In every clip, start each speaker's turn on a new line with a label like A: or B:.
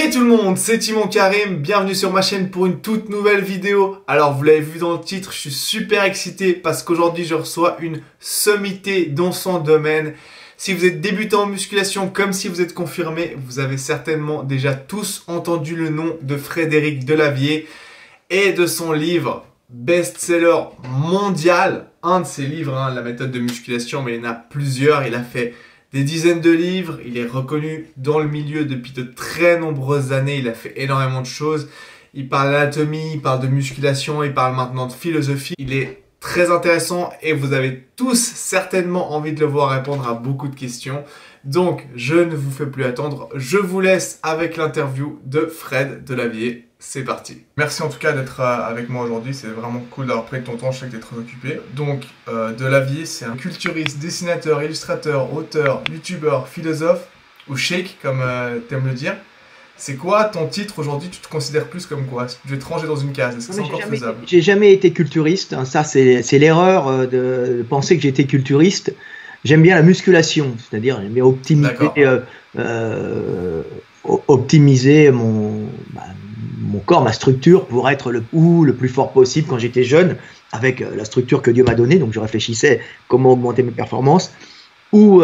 A: Hey tout le monde, c'est Timon Karim, bienvenue sur ma chaîne pour une toute nouvelle vidéo. Alors vous l'avez vu dans le titre, je suis super excité parce qu'aujourd'hui je reçois une sommité dans son domaine. Si vous êtes débutant en musculation comme si vous êtes confirmé, vous avez certainement déjà tous entendu le nom de Frédéric Delavier et de son livre best-seller mondial. Un de ses livres, la méthode de musculation, mais il y en a plusieurs, il a fait des dizaines de livres, il est reconnu dans le milieu depuis de très nombreuses années, il a fait énormément de choses. Il parle d'anatomie, il parle de musculation, il parle maintenant de philosophie. Il est très intéressant et vous avez tous certainement envie de le voir répondre à beaucoup de questions. Donc, je ne vous fais plus attendre, je vous laisse avec l'interview de Fred Delavier. C'est parti. Merci en tout cas d'être avec moi aujourd'hui, c'est vraiment cool d'avoir pris ton temps, je sais que tu es très occupé. Donc, Delavier, c'est un culturiste, dessinateur, illustrateur, auteur, youtubeur, philosophe, ou sheik comme tu aimes le dire. C'est quoi ton titre aujourd'hui? Tu te considères plus comme quoi? Tu es rangé dans une case, est-ce que c'est encore faisable?
B: J'ai jamais été culturiste, hein. Ça c'est l'erreur de penser que j'étais culturiste. J'aime bien la musculation, c'est-à-dire j'aime bien optimiser mon corps, ma structure pour être le plus fort possible quand j'étais jeune, avec la structure que Dieu m'a donnée. Donc je réfléchissais comment augmenter mes performances ou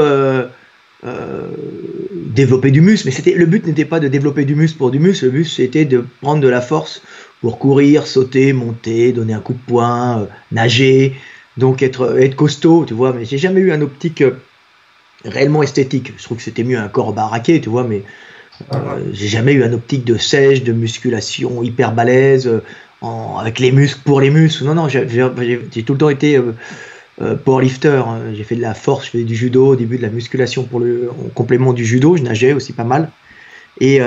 B: développer du muscle. Mais le but n'était pas de développer du muscle pour du muscle, le but c'était de prendre de la force pour courir, sauter, monter, donner un coup de poing, nager, donc être costaud, tu vois. Mais j'ai jamais eu un optique réellement esthétique. Je trouve que c'était mieux un corps baraqué, tu vois, mais j'ai jamais eu un optique de sèche, de musculation hyper balèze, avec les muscles pour les muscles. Non, j'ai tout le temps été powerlifter, hein. J'ai fait de la force, je faisais du judo au début, de la musculation en complément du judo, je nageais aussi pas mal. Et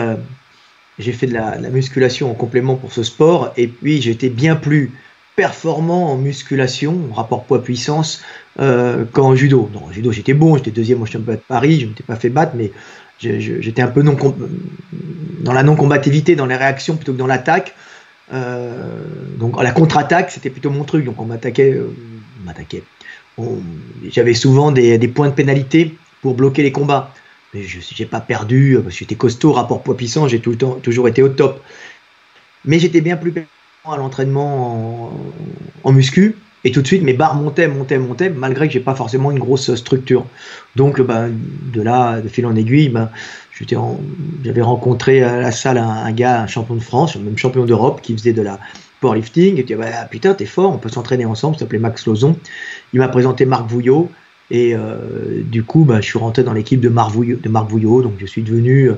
B: j'ai fait de la musculation en complément pour ce sport. Et puis j'étais bien plus performant en musculation, en rapport poids-puissance, qu'en judo. Non, en judo j'étais bon, j'étais deuxième au championnat de Paris, je ne m'étais pas fait battre, mais j'étais un peu dans la non-combativité, dans les réactions plutôt que dans l'attaque. Donc la contre-attaque, c'était plutôt mon truc. Donc on m'attaquait. J'avais souvent des points de pénalité pour bloquer les combats. Mais je n'ai pas perdu, parce que j'étais costaud, rapport poids-puissance, j'ai toujours été au top. Mais j'étais bien plus performant à l'entraînement en muscu. Et tout de suite, mes barres montaient, malgré que j'ai pas forcément une grosse structure. Donc, de là, de fil en aiguille, j'avais rencontré à la salle un gars, un champion de France, même champion d'Europe, qui faisait de la powerlifting. Et tu dis, putain, t'es fort, on peut s'entraîner ensemble. Il s'appelait Max Lozon. Il m'a présenté Marc Vouillot. Et du coup, je suis rentré dans l'équipe de Marc Vouillot. Donc, je suis devenu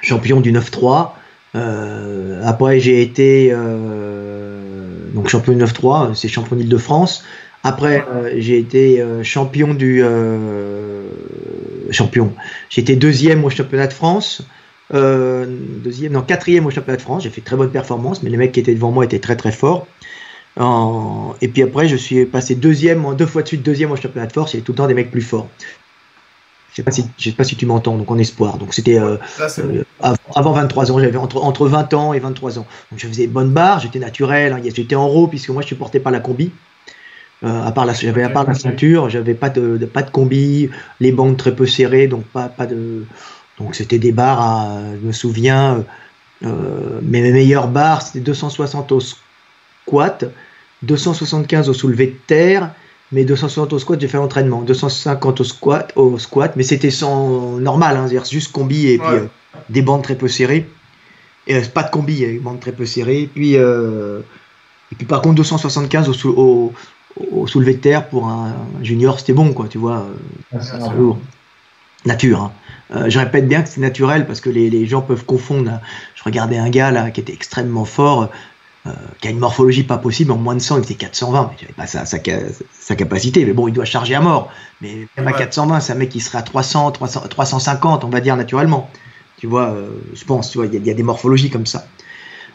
B: champion du 9-3. Après, j'ai été donc champion du 9-3, c'est champion d'Île-de-France. Après, j'ai été champion J'étais deuxième au championnat de France, quatrième au championnat de France. J'ai fait très bonne performance, mais les mecs qui étaient devant moi étaient très très forts. Et puis après, je suis passé deuxième, 2 fois de suite deuxième au championnat de France. Il y avait tout le temps des mecs plus forts. Je sais pas si tu m'entends, donc en espoir. Donc c'était avant 23 ans, j'avais entre 20 ans et 23 ans. Donc je faisais une bonne barre, j'étais naturel, hein, j'étais en raw puisque moi je supportais pas la combi. À part la ceinture, j'avais pas de combi, les bandes très peu serrées, donc donc c'était des barres je me souviens, mes meilleures barres c'était 260 au squat, 275 au soulevé de terre. Mais 260 au squat, j'ai fait l'entraînement. 250 au squat, mais c'était normal, hein, c'est-à-dire juste combi et puis des bandes très peu serrées. Pas de combi, des bandes très peu serrées. Et puis par contre, 275 au soulevé de terre pour un junior, c'était bon, quoi, tu vois. C'est lourd. Nature. Hein. Je répète bien que c'est naturel parce que les gens peuvent confondre. Je regardais un gars là qui était extrêmement fort. Qui a une morphologie pas possible, en moins de 100 il faisait 420, mais j'avais pas sa capacité, mais bon, il doit charger à mort, mais même à 420 c'est un mec qui serait à 300, 350 on va dire naturellement, tu vois. Je pense, tu vois, il y a des morphologies comme ça.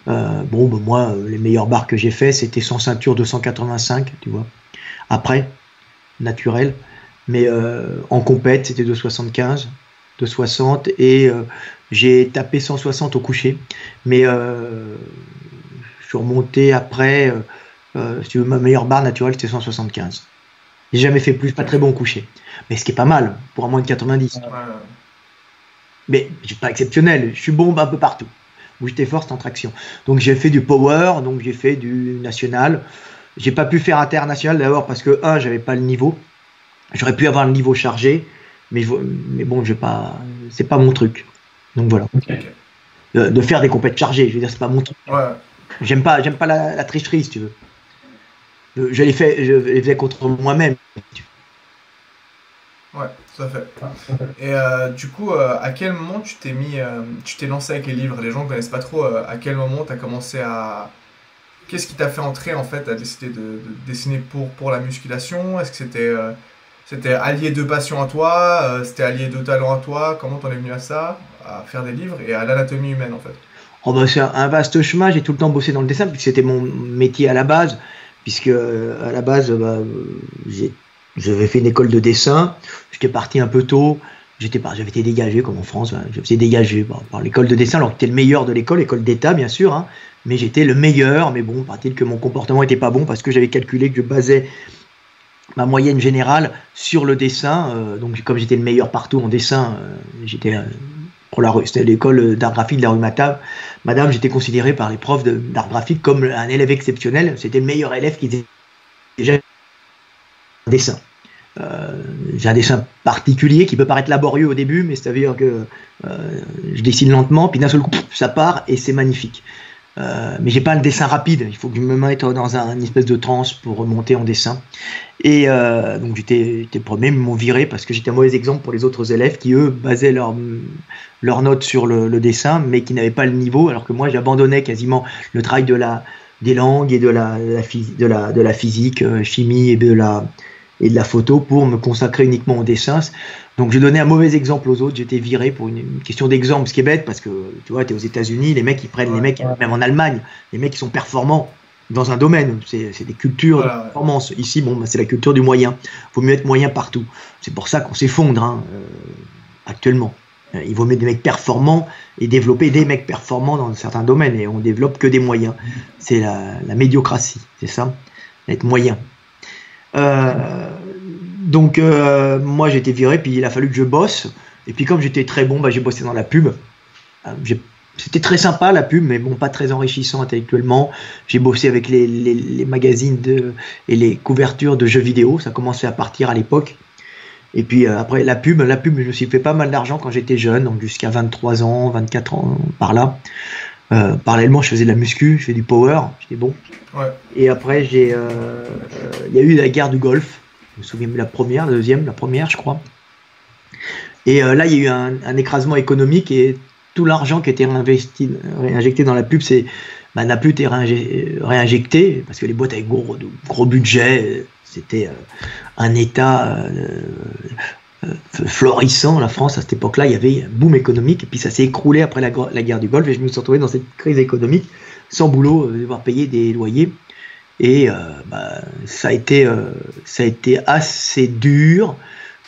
B: Moi les meilleures barres que j'ai fait c'était sans ceinture 285, tu vois, après naturel, mais en compète c'était 275, 260 et j'ai tapé 160 au coucher, mais je suis remonté après, si tu veux, ma meilleure barre naturelle c'était 175. J'ai jamais fait plus, pas très bon au coucher. Mais ce qui est pas mal pour un moins de 90. Mais je suis pas exceptionnel, je suis bon un peu partout. Où j'étais fort, c'est en traction. Donc j'ai fait du power, donc j'ai fait du national. J'ai pas pu faire international d'abord parce que, j'avais pas le niveau. J'aurais pu avoir le niveau chargé, mais bon, c'est pas mon truc. Donc voilà.
A: Okay.
B: De faire des compètes chargées, je veux dire, c'est pas mon truc.
A: Ouais.
B: J'aime pas la tricherie, si tu veux. Je les faisais contre moi-même.
A: Ouais, tout à fait. Et du coup, à quel moment tu t'es lancé avec les livres? Les gens ne connaissent pas trop. À quel moment tu as commencé à... Qu'est-ce qui t'a fait entrer en fait à décider de dessiner pour la musculation? Est-ce que c'était allié de passion à toi? C'était allié de talent à toi? Comment t'en es venu à ça? À faire des livres et à l'anatomie humaine en fait?
B: Oh bah, c'est un vaste chemin, j'ai tout le temps bossé dans le dessin, puisque c'était mon métier à la base, puisque à la base, j'avais fait une école de dessin, j'étais parti un peu tôt, j'avais été dégagé comme en France, je faisais dégager par l'école de dessin, alors que j'étais le meilleur de l'école d'État bien sûr, hein, mais j'étais le meilleur, mais bon, paraît-il que mon comportement était pas bon parce que j'avais calculé que je basais ma moyenne générale sur le dessin, donc comme j'étais le meilleur partout en dessin, c'était l'école d'art graphique de la rue Madame, j'étais considéré par les profs d'art graphique comme un élève exceptionnel, c'était le meilleur élève qui faisait déjà un dessin. J'ai un dessin particulier qui peut paraître laborieux au début, mais c'est-à-dire que je dessine lentement, puis d'un seul coup, ça part et c'est magnifique. Mais j'ai pas le dessin rapide, il faut que je me mette dans une espèce de transe pour remonter en dessin. Et donc j'étais premier, ils m'ont viré parce que j'étais un mauvais exemple pour les autres élèves qui eux basaient leurs notes sur le dessin, mais qui n'avaient pas le niveau, alors que moi j'abandonnais quasiment le travail des langues et de la physique, chimie et de la photo pour me consacrer uniquement au dessin. Donc je donnais un mauvais exemple aux autres, j'étais viré pour une question d'exemple, ce qui est bête parce que tu vois, tu es aux États-Unis, les mecs ils prennent les mecs, même en Allemagne, les mecs qui sont performants dans un domaine, c'est des cultures de performance. Ici, c'est la culture du moyen. Faut mieux être moyen partout. C'est pour ça qu'on s'effondre actuellement. Il vaut mieux des mecs performants et développer des mecs performants dans certains domaines, et on développe que des moyens. C'est la médiocratie, c'est ça, être moyen. Donc moi j'ai été viré, puis il a fallu que je bosse, et puis comme j'étais très bon, j'ai bossé dans la pub. C'était très sympa la pub, mais bon, pas très enrichissant intellectuellement. J'ai bossé avec les magazines et les couvertures de jeux vidéo, ça commençait à partir à l'époque. Et puis après la pub, je me suis fait pas mal d'argent quand j'étais jeune, donc jusqu'à 23 ans, 24 ans, par là. Parallèlement, je faisais de la muscu, je faisais du power, j'étais bon.
A: Ouais.
B: Et après, il y a eu la guerre du Golfe. Je me souviens de la première, la première, je crois. Et là, il y a eu un écrasement économique et tout l'argent qui était réinjecté dans la pub, n'a plus été réinjecté parce que les boîtes avec gros budget, c'était un état florissant. La France, à cette époque-là, il y avait un boom économique, et puis ça s'est écroulé après la guerre du Golfe, et je me suis retrouvé dans cette crise économique, sans boulot, devoir payer des loyers, et ça a été assez dur.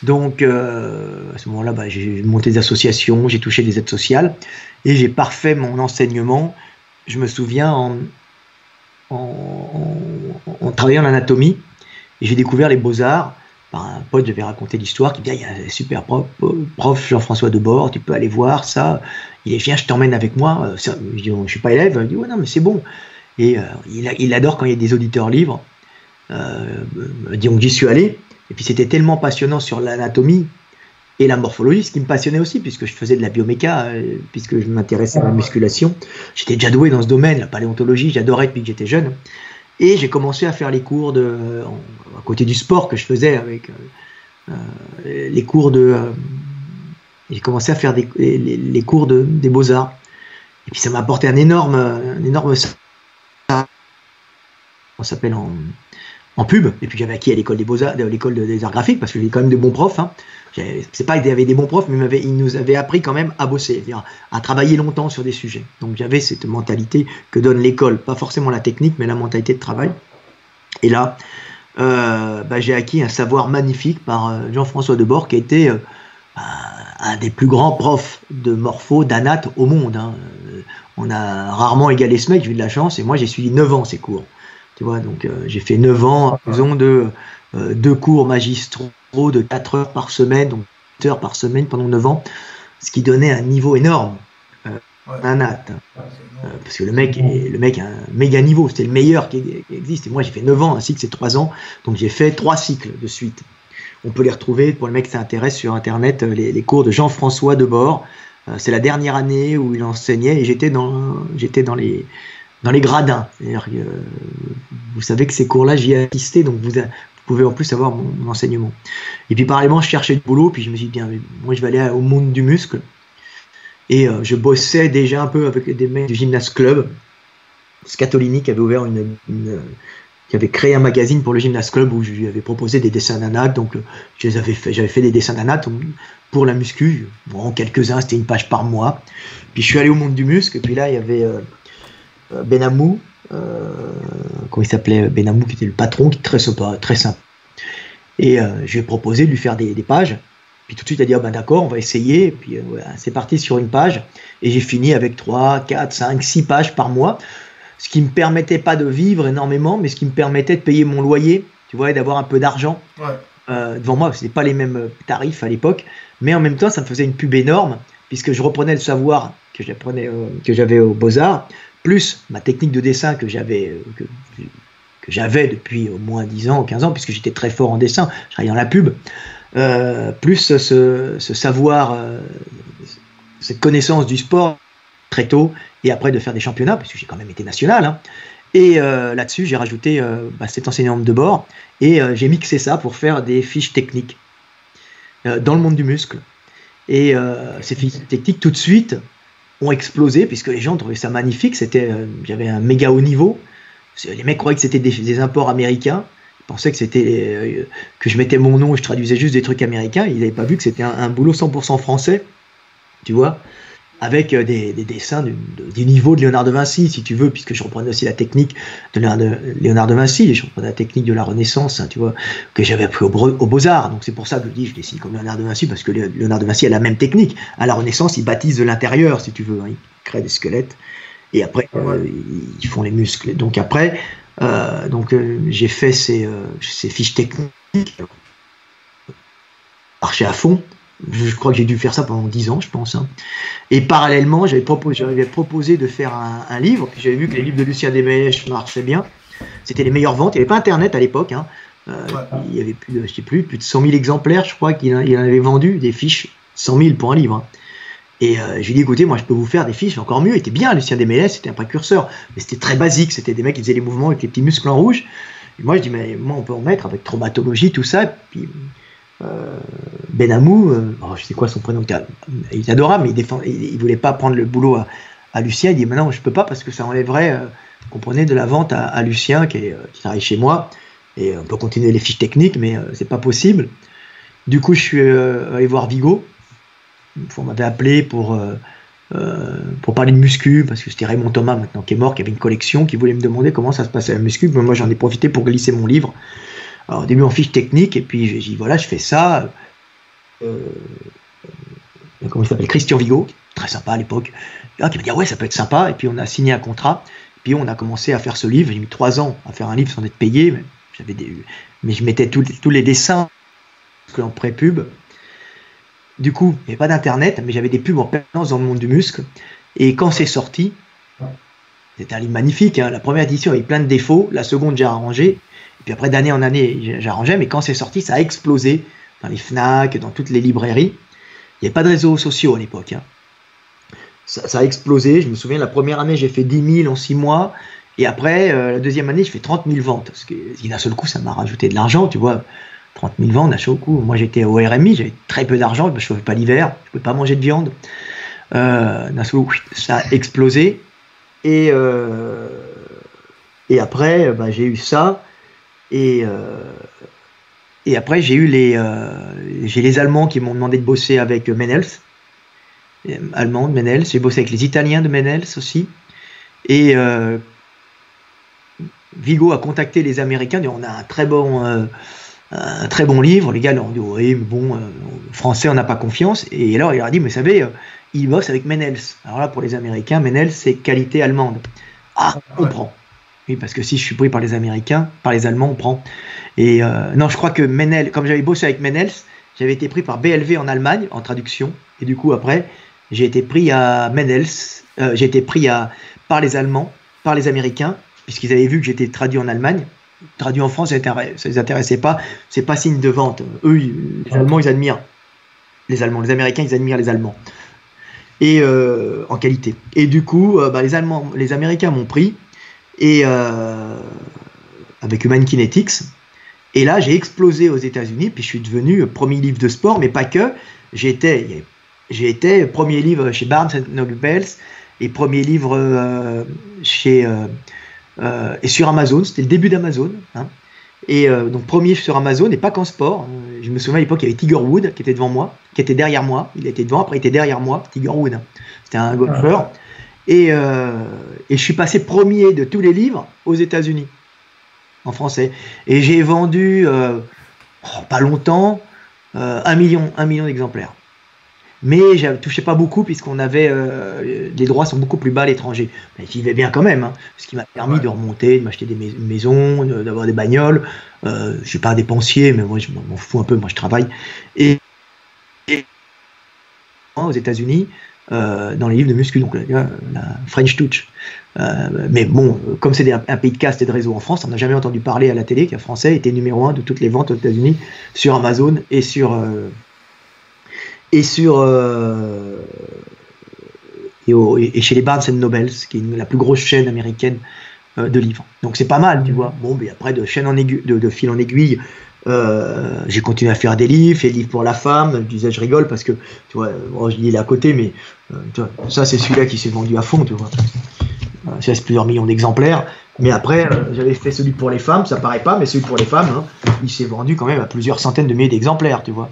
B: Donc à ce moment-là, j'ai monté des associations, j'ai touché des aides sociales, et j'ai parfait mon enseignement. Je me souviens en travaillant en anatomie, et j'ai découvert les beaux-arts par un pote. J'avais raconté l'histoire, qui me dit: il y a un super prof Jean-François Debord, tu peux aller voir ça. Il dit: viens, je t'emmène avec moi. Je dis: je suis pas élève. Il dit: ouais, non, mais c'est bon. Et il adore quand il y a des auditeurs libres. Donc j'y suis allé, et puis c'était tellement passionnant sur l'anatomie et la morphologie, ce qui me passionnait aussi, puisque je faisais de la bioméca, puisque je m'intéressais à la musculation. J'étais déjà doué dans ce domaine, la paléontologie, j'adorais depuis que j'étais jeune. Et j'ai commencé à faire les cours à côté du sport que je faisais avec les cours j'ai commencé à faire les cours des beaux-arts. Et puis ça m'a apporté un énorme on s'appelle en pub. Et puis j'avais acquis à l'école des beaux-arts, l'école des arts graphiques, parce que j'ai quand même de bons profs. C'est pas qu'il y avait des bons profs, mais ils nous avaient appris quand même à bosser, c'est-à-dire à travailler longtemps sur des sujets. Donc j'avais cette mentalité que donne l'école, pas forcément la technique, mais la mentalité de travail. Et là, j'ai acquis un savoir magnifique par Jean-François Debord, qui a été un des plus grands profs de morpho, d'anat au monde. On a rarement égalé ce mec, j'ai eu de la chance, et moi j'ai suivi 9 ans ces cours. Tu vois, donc j'ai fait 9 ans à raison de 2 cours magistraux de 4 heures par semaine, donc 8 heures par semaine pendant 9 ans. ce qui donnait un niveau énorme. Un Nat.
A: Ouais,
B: Parce que le mec a un méga niveau, c'était le meilleur qui existe. Et moi, j'ai fait 9 ans, un cycle, c'est 3 ans. Donc, j'ai fait 3 cycles de suite. On peut les retrouver, pour le mec qui s'intéresse sur Internet, les cours de Jean-François Debord. C'est la dernière année où il enseignait et j'étais dans les gradins. Vous savez que ces cours-là, j'y ai assisté, donc vous pouvez en plus avoir mon enseignement. Et puis, parallèlement, je cherchais du boulot, puis je me suis dit, bien, moi, je vais aller au monde du muscle. Et je bossais déjà un peu avec des mecs du Gymnast Club. Scatolini qui avait ouvert qui avait créé un magazine pour le Gymnast Club où je lui avais proposé des dessins d'anates. Donc j'avais fait des dessins d'anates pour la muscu. Bon, quelques-uns, c'était une page par mois. Puis je suis allé au monde du muscle. Et puis là, il y avait Benamou. Comment il s'appelait, Benamou, qui était le patron, qui était très sympa. Et je lui ai proposé de lui faire des pages. Puis tout de suite, il a dit, ah ben d'accord, on va essayer. Et puis c'est parti sur une page. Et j'ai fini avec 3, 4, 5, 6 pages par mois. Ce qui ne me permettait pas de vivre énormément, mais ce qui me permettait de payer mon loyer, tu vois, et d'avoir un peu d'argent. Devant moi, ce n'était pas les mêmes tarifs à l'époque. Mais en même temps, ça me faisait une pub énorme, puisque je reprenais le savoir que j'avais aux Beaux-Arts, plus ma technique de dessin que j'avais depuis au moins 10 ans, 15 ans, puisque j'étais très fort en dessin, je travaillais dans la pub. Plus ce savoir, cette connaissance du sport très tôt, et après de faire des championnats, parce que j'ai quand même été national, hein. Et là-dessus j'ai rajouté cet enseignement de bord, et j'ai mixé ça pour faire des fiches techniques dans le monde du muscle. Et ces fiches techniques tout de suite ont explosé, puisque les gens trouvaient ça magnifique. J'avais un méga haut niveau. Les mecs croyaient que c'était des imports américains. Pensait que que je mettais mon nom et je traduisais juste des trucs américains. Ils n'avaient pas vu que c'était un boulot 100% français, tu vois, avec des dessins du niveau de Léonard de Vinci, si tu veux, puisque je reprenais aussi la technique de Léonard de Vinci, et je reprenais la technique de la Renaissance, hein, tu vois, que j'avais appris aux Beaux-Arts. Donc c'est pour ça que je dis, je dessine comme Léonard de Vinci, parce que Léonard de Vinci a la même technique. À la Renaissance, il baptise de l'intérieur, si tu veux, hein, il crée des squelettes, et après, ils font les muscles. Donc après, j'ai fait ces fiches techniques, marché à fond. Je crois que j'ai dû faire ça pendant 10 ans, je pense, hein. Et parallèlement, j'avais proposé de faire un livre. J'avais vu que les livres de Lucien Desmèches marchaient bien. C'était les meilleures ventes. Il n'y avait pas Internet à l'époque, hein. Il y avait plus de 100 000 exemplaires, je crois qu'il en avait vendu, des fiches, 100 000 pour un livre, hein. Et je lui ai dit, écoutez, moi je peux vous faire des fiches encore mieux. Il était bien, Lucien Desmèches, c'était un précurseur, mais c'était très basique. C'était des mecs qui faisaient les mouvements avec les petits muscles en rouge. Et moi je dis, mais moi on peut en mettre avec traumatologie, tout ça. Et puis Benamou, je sais quoi son prénom, il est adorable, mais il voulait pas prendre le boulot à Lucien. Il dit, maintenant je peux pas parce que ça enlèverait, comprenez, de la vente à Lucien qui travaille chez moi. Et on peut continuer les fiches techniques, mais c'est pas possible. Du coup, je suis allé voir Vigo. On m'avait appelé pour parler de muscu, parce que c'était Raymond Thomas maintenant qui est mort, qui avait une collection, qui voulait me demander comment ça se passait la muscu. Moi j'en ai profité pour glisser mon livre. Alors au début en fiche technique, et puis j'ai dit voilà, je fais ça. Comment il s'appelle, Christian Vigo, très sympa à l'époque, qui m'a dit ouais, ça peut être sympa. Et puis on a signé un contrat, puis on a commencé à faire ce livre. J'ai mis 3 ans à faire un livre sans être payé, mais je mettais tous les dessins en pré-pub. Du coup, il n'y avait pas d'internet, mais j'avais des pubs en permanence dans le monde du muscle. Et quand c'est sorti, c'était un livre magnifique, hein. La première édition avait plein de défauts, la seconde j'ai arrangé, et puis après d'année en année j'arrangeais, mais quand c'est sorti, ça a explosé dans les Fnac, dans toutes les librairies. Il n'y avait pas de réseaux sociaux à l'époque, hein. Ça a explosé. Je me souviens, la première année j'ai fait 10 000 en 6 mois, et après la deuxième année je fais 30 000 ventes, parce que d'un seul coup ça m'a rajouté de l'argent, tu vois. 30 000 ventes, d'un seul coup. Moi j'étais au RMI, j'avais très peu d'argent, je ne chauffais pas l'hiver, je ne pouvais pas manger de viande. D'un seul coup, ça a explosé. Et après, j'ai eu ça. Et après, j'ai les Allemands qui m'ont demandé de bosser avec Menels. Allemands de Menels. J'ai bossé avec les Italiens de Menels aussi. Et Vigo a contacté les Américains, dit on a un très bon livre. Les gars leur ont dit oui, mais bon, français on n'a pas confiance. Et alors il leur a dit mais vous savez, il bosse avec Menels. Alors là pour les Américains, Menels c'est qualité allemande. Ah, on prend. Oui, parce que si je suis pris par les Américains, par les Allemands, on prend. Et non, je crois que Menels, comme j'avais bossé avec Menels, j'avais été pris par BLV en Allemagne en traduction. Et du coup, après, j'ai été pris à Mendels, j'ai été pris par les Allemands, par les Américains, puisqu'ils avaient vu que j'étais traduit en Allemagne. Traduit en France, ça les intéressait pas. C'est pas signe de vente. Eux, les Allemands, ils admirent les Allemands. Les Américains, ils admirent les Allemands. Et en qualité. Et du coup, les Américains m'ont pris et avec Human Kinetics. Et là, j'ai explosé aux États-Unis. Puis je suis devenu premier livre de sport, mais pas que. J'ai été premier livre chez Barnes & Noble et premier livre et sur Amazon. C'était le début d'Amazon. Hein. Et donc premier sur Amazon et pas qu'en sport. Je me souviens à l'époque, il y avait Tiger Woods qui était devant moi, qui était derrière moi. Il était devant, après il était derrière moi. Tiger Woods, hein. C'était un golfeur. Et je suis passé premier de tous les livres aux États-Unis en français. Et j'ai vendu pas longtemps 1 million d'exemplaires. Mais je touchais pas beaucoup puisqu'on avait les droits sont beaucoup plus bas à l'étranger. Mais j'y vais bien quand même, hein, ce qui m'a permis de remonter, de m'acheter des maisons, d'avoir des bagnoles. Je suis pas un dépensier, mais moi je m'en fous un peu. Moi je travaille. Et aux États-Unis, dans les livres de muscu, donc la French Touch. Mais bon, comme c'est un pays de caste et de réseau en France, on n'a jamais entendu parler à la télé qu'un Français était numéro 1 de toutes les ventes aux États-Unis sur Amazon et chez les Barnes & Noble, qui est la plus grosse chaîne américaine de livres. Donc c'est pas mal, tu vois. Bon, mais après de fil en aiguille, j'ai continué à faire des livres pour la femme. Je disais, je rigole parce que tu vois, je lis à côté, mais tu vois, ça c'est celui-là qui s'est vendu à fond, tu vois. Ça c'est plusieurs millions d'exemplaires. Mais après, j'avais fait celui pour les femmes, ça paraît pas, mais celui pour les femmes, hein, il s'est vendu quand même à plusieurs centaines de milliers d'exemplaires, tu vois.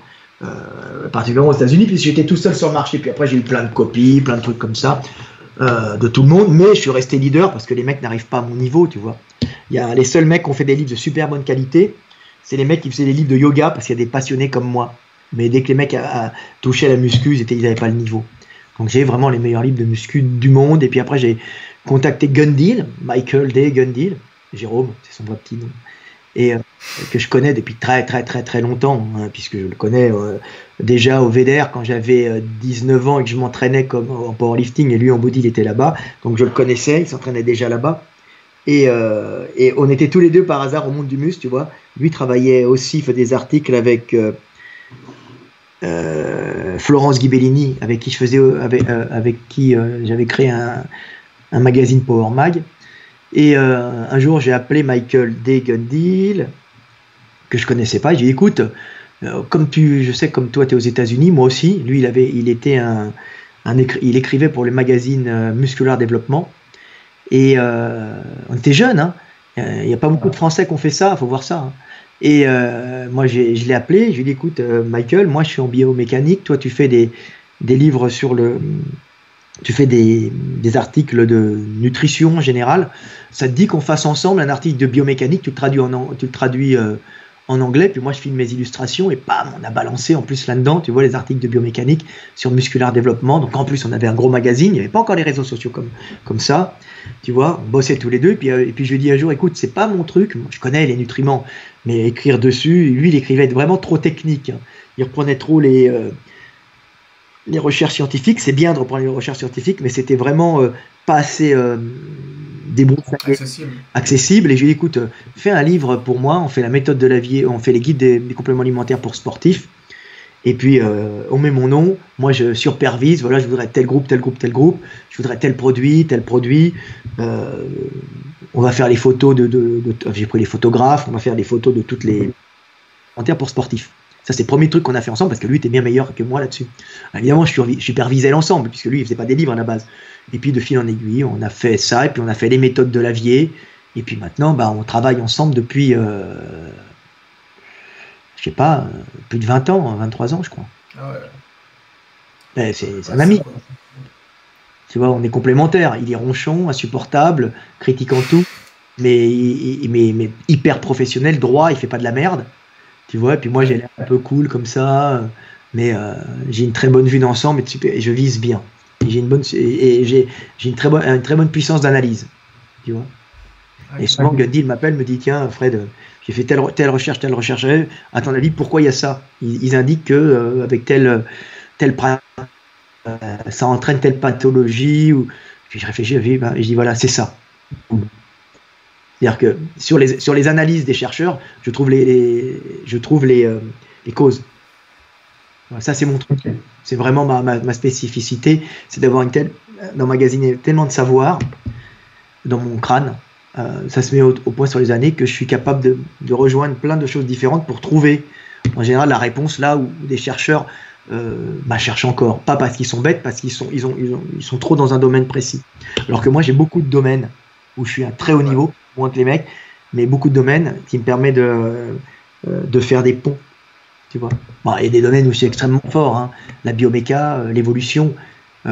B: Particulièrement aux États-Unis, puisque j'étais tout seul sur le marché. Puis après, j'ai eu plein de copies, plein de trucs comme ça de tout le monde. Mais je suis resté leader parce que les mecs n'arrivent pas à mon niveau, tu vois. Il y a les seuls mecs qui ont fait des livres de super bonne qualité, c'est les mecs qui faisaient des livres de yoga parce qu'il y a des passionnés comme moi. Mais dès que les mecs touchaient à la muscu, ils n'avaient pas le niveau. Donc j'ai vraiment les meilleurs livres de muscu du monde. Et puis après, j'ai contacté Gundil, Michael D. Gundil, Jérôme, c'est son vrai petit nom. Et que je connais depuis très très très très longtemps, hein, puisque je le connais déjà au VDR quand j'avais 19 ans et que je m'entraînais comme en powerlifting et lui en body il était là-bas, donc je le connaissais, il s'entraînait déjà là-bas et on était tous les deux par hasard au Monde du Muscle, tu vois. Lui travaillait aussi, il fait des articles avec Florence Ghibellini, avec qui j'avais créé un magazine Power Mag. Et un jour, j'ai appelé Michael D. Gundil, que je connaissais pas. J'ai dit, écoute, je sais comme toi, tu es aux États-Unis, moi aussi. Lui, il écrivait pour le magazine Muscular Développement. Et on était jeunes, hein. Il n'y a pas beaucoup de Français qui ont fait ça, il faut voir ça. Hein. Et moi, je l'ai appelé, je lui ai dit, écoute, Michael, moi, je suis en biomécanique. Toi, tu fais des livres sur le... Tu fais des articles de nutrition en général. Ça te dit qu'on fasse ensemble un article de biomécanique, tu le traduis en anglais, puis moi je filme mes illustrations et bam, on a balancé en plus là-dedans, tu vois, les articles de biomécanique sur musculaire développement. Donc en plus on avait un gros magazine, il n'y avait pas encore les réseaux sociaux comme ça, tu vois, on bossait tous les deux. Et puis je lui ai dit un jour, écoute, c'est pas mon truc, moi, je connais les nutriments, mais écrire dessus, lui il écrivait vraiment trop technique, hein. Il reprenait trop les recherches scientifiques. C'est bien de reprendre les recherches scientifiques, mais c'était vraiment pas assez accessible. Et je lui ai dit, écoute, fais un livre pour moi, on fait la méthode de Lavier, on fait les guides des compléments alimentaires pour sportifs, et puis on met mon nom, moi je supervise, voilà, je voudrais tel groupe, je voudrais tel produit, on va faire les photos j'ai pris les photographes, on va faire des photos de toutes les alimentaires pour sportifs. Ça, c'est le premier truc qu'on a fait ensemble parce que lui était bien meilleur que moi là-dessus. Évidemment, je supervisais l'ensemble puisque lui, il faisait pas des livres à la base. Et puis, de fil en aiguille, on a fait ça et puis on a fait les méthodes de Lavier. Et puis maintenant, on travaille ensemble depuis, je sais pas, plus de 20 ans, 23 ans, je crois. Ah ouais. C'est un ami. Tu vois, on est complémentaires. Il est ronchon, insupportable, critiquant tout, mais hyper professionnel, droit, il fait pas de la merde. Tu vois, et puis moi j'ai l'air un peu cool comme ça, mais j'ai une très bonne vue d'ensemble et je vise bien. Et j'ai une très bonne puissance d'analyse, tu vois. Et souvent Gundil m'appelle, me dit, tiens Fred, j'ai fait telle recherche, à ton avis pourquoi il y a ça? Ils indiquent que avec telle pratique ça entraîne telle pathologie, ou puis je réfléchis, et je dis voilà, c'est ça. C'est-à-dire que sur les analyses des chercheurs, je trouve les causes. Ça, c'est mon truc. C'est vraiment ma spécificité, c'est d'avoir d'emmagasiner tellement de savoir dans mon crâne. Ça se met au point sur les années que je suis capable de rejoindre plein de choses différentes pour trouver, en général, la réponse là où des chercheurs cherchent encore. Pas parce qu'ils sont bêtes, parce qu'ils sont trop dans un domaine précis. Alors que moi, j'ai beaucoup de domaines où je suis à très haut niveau, moins que les mecs, mais beaucoup de domaines qui me permettent de faire des ponts. Tu vois. Il y a des domaines où je suis extrêmement fort. Hein. La bioméca, l'évolution, je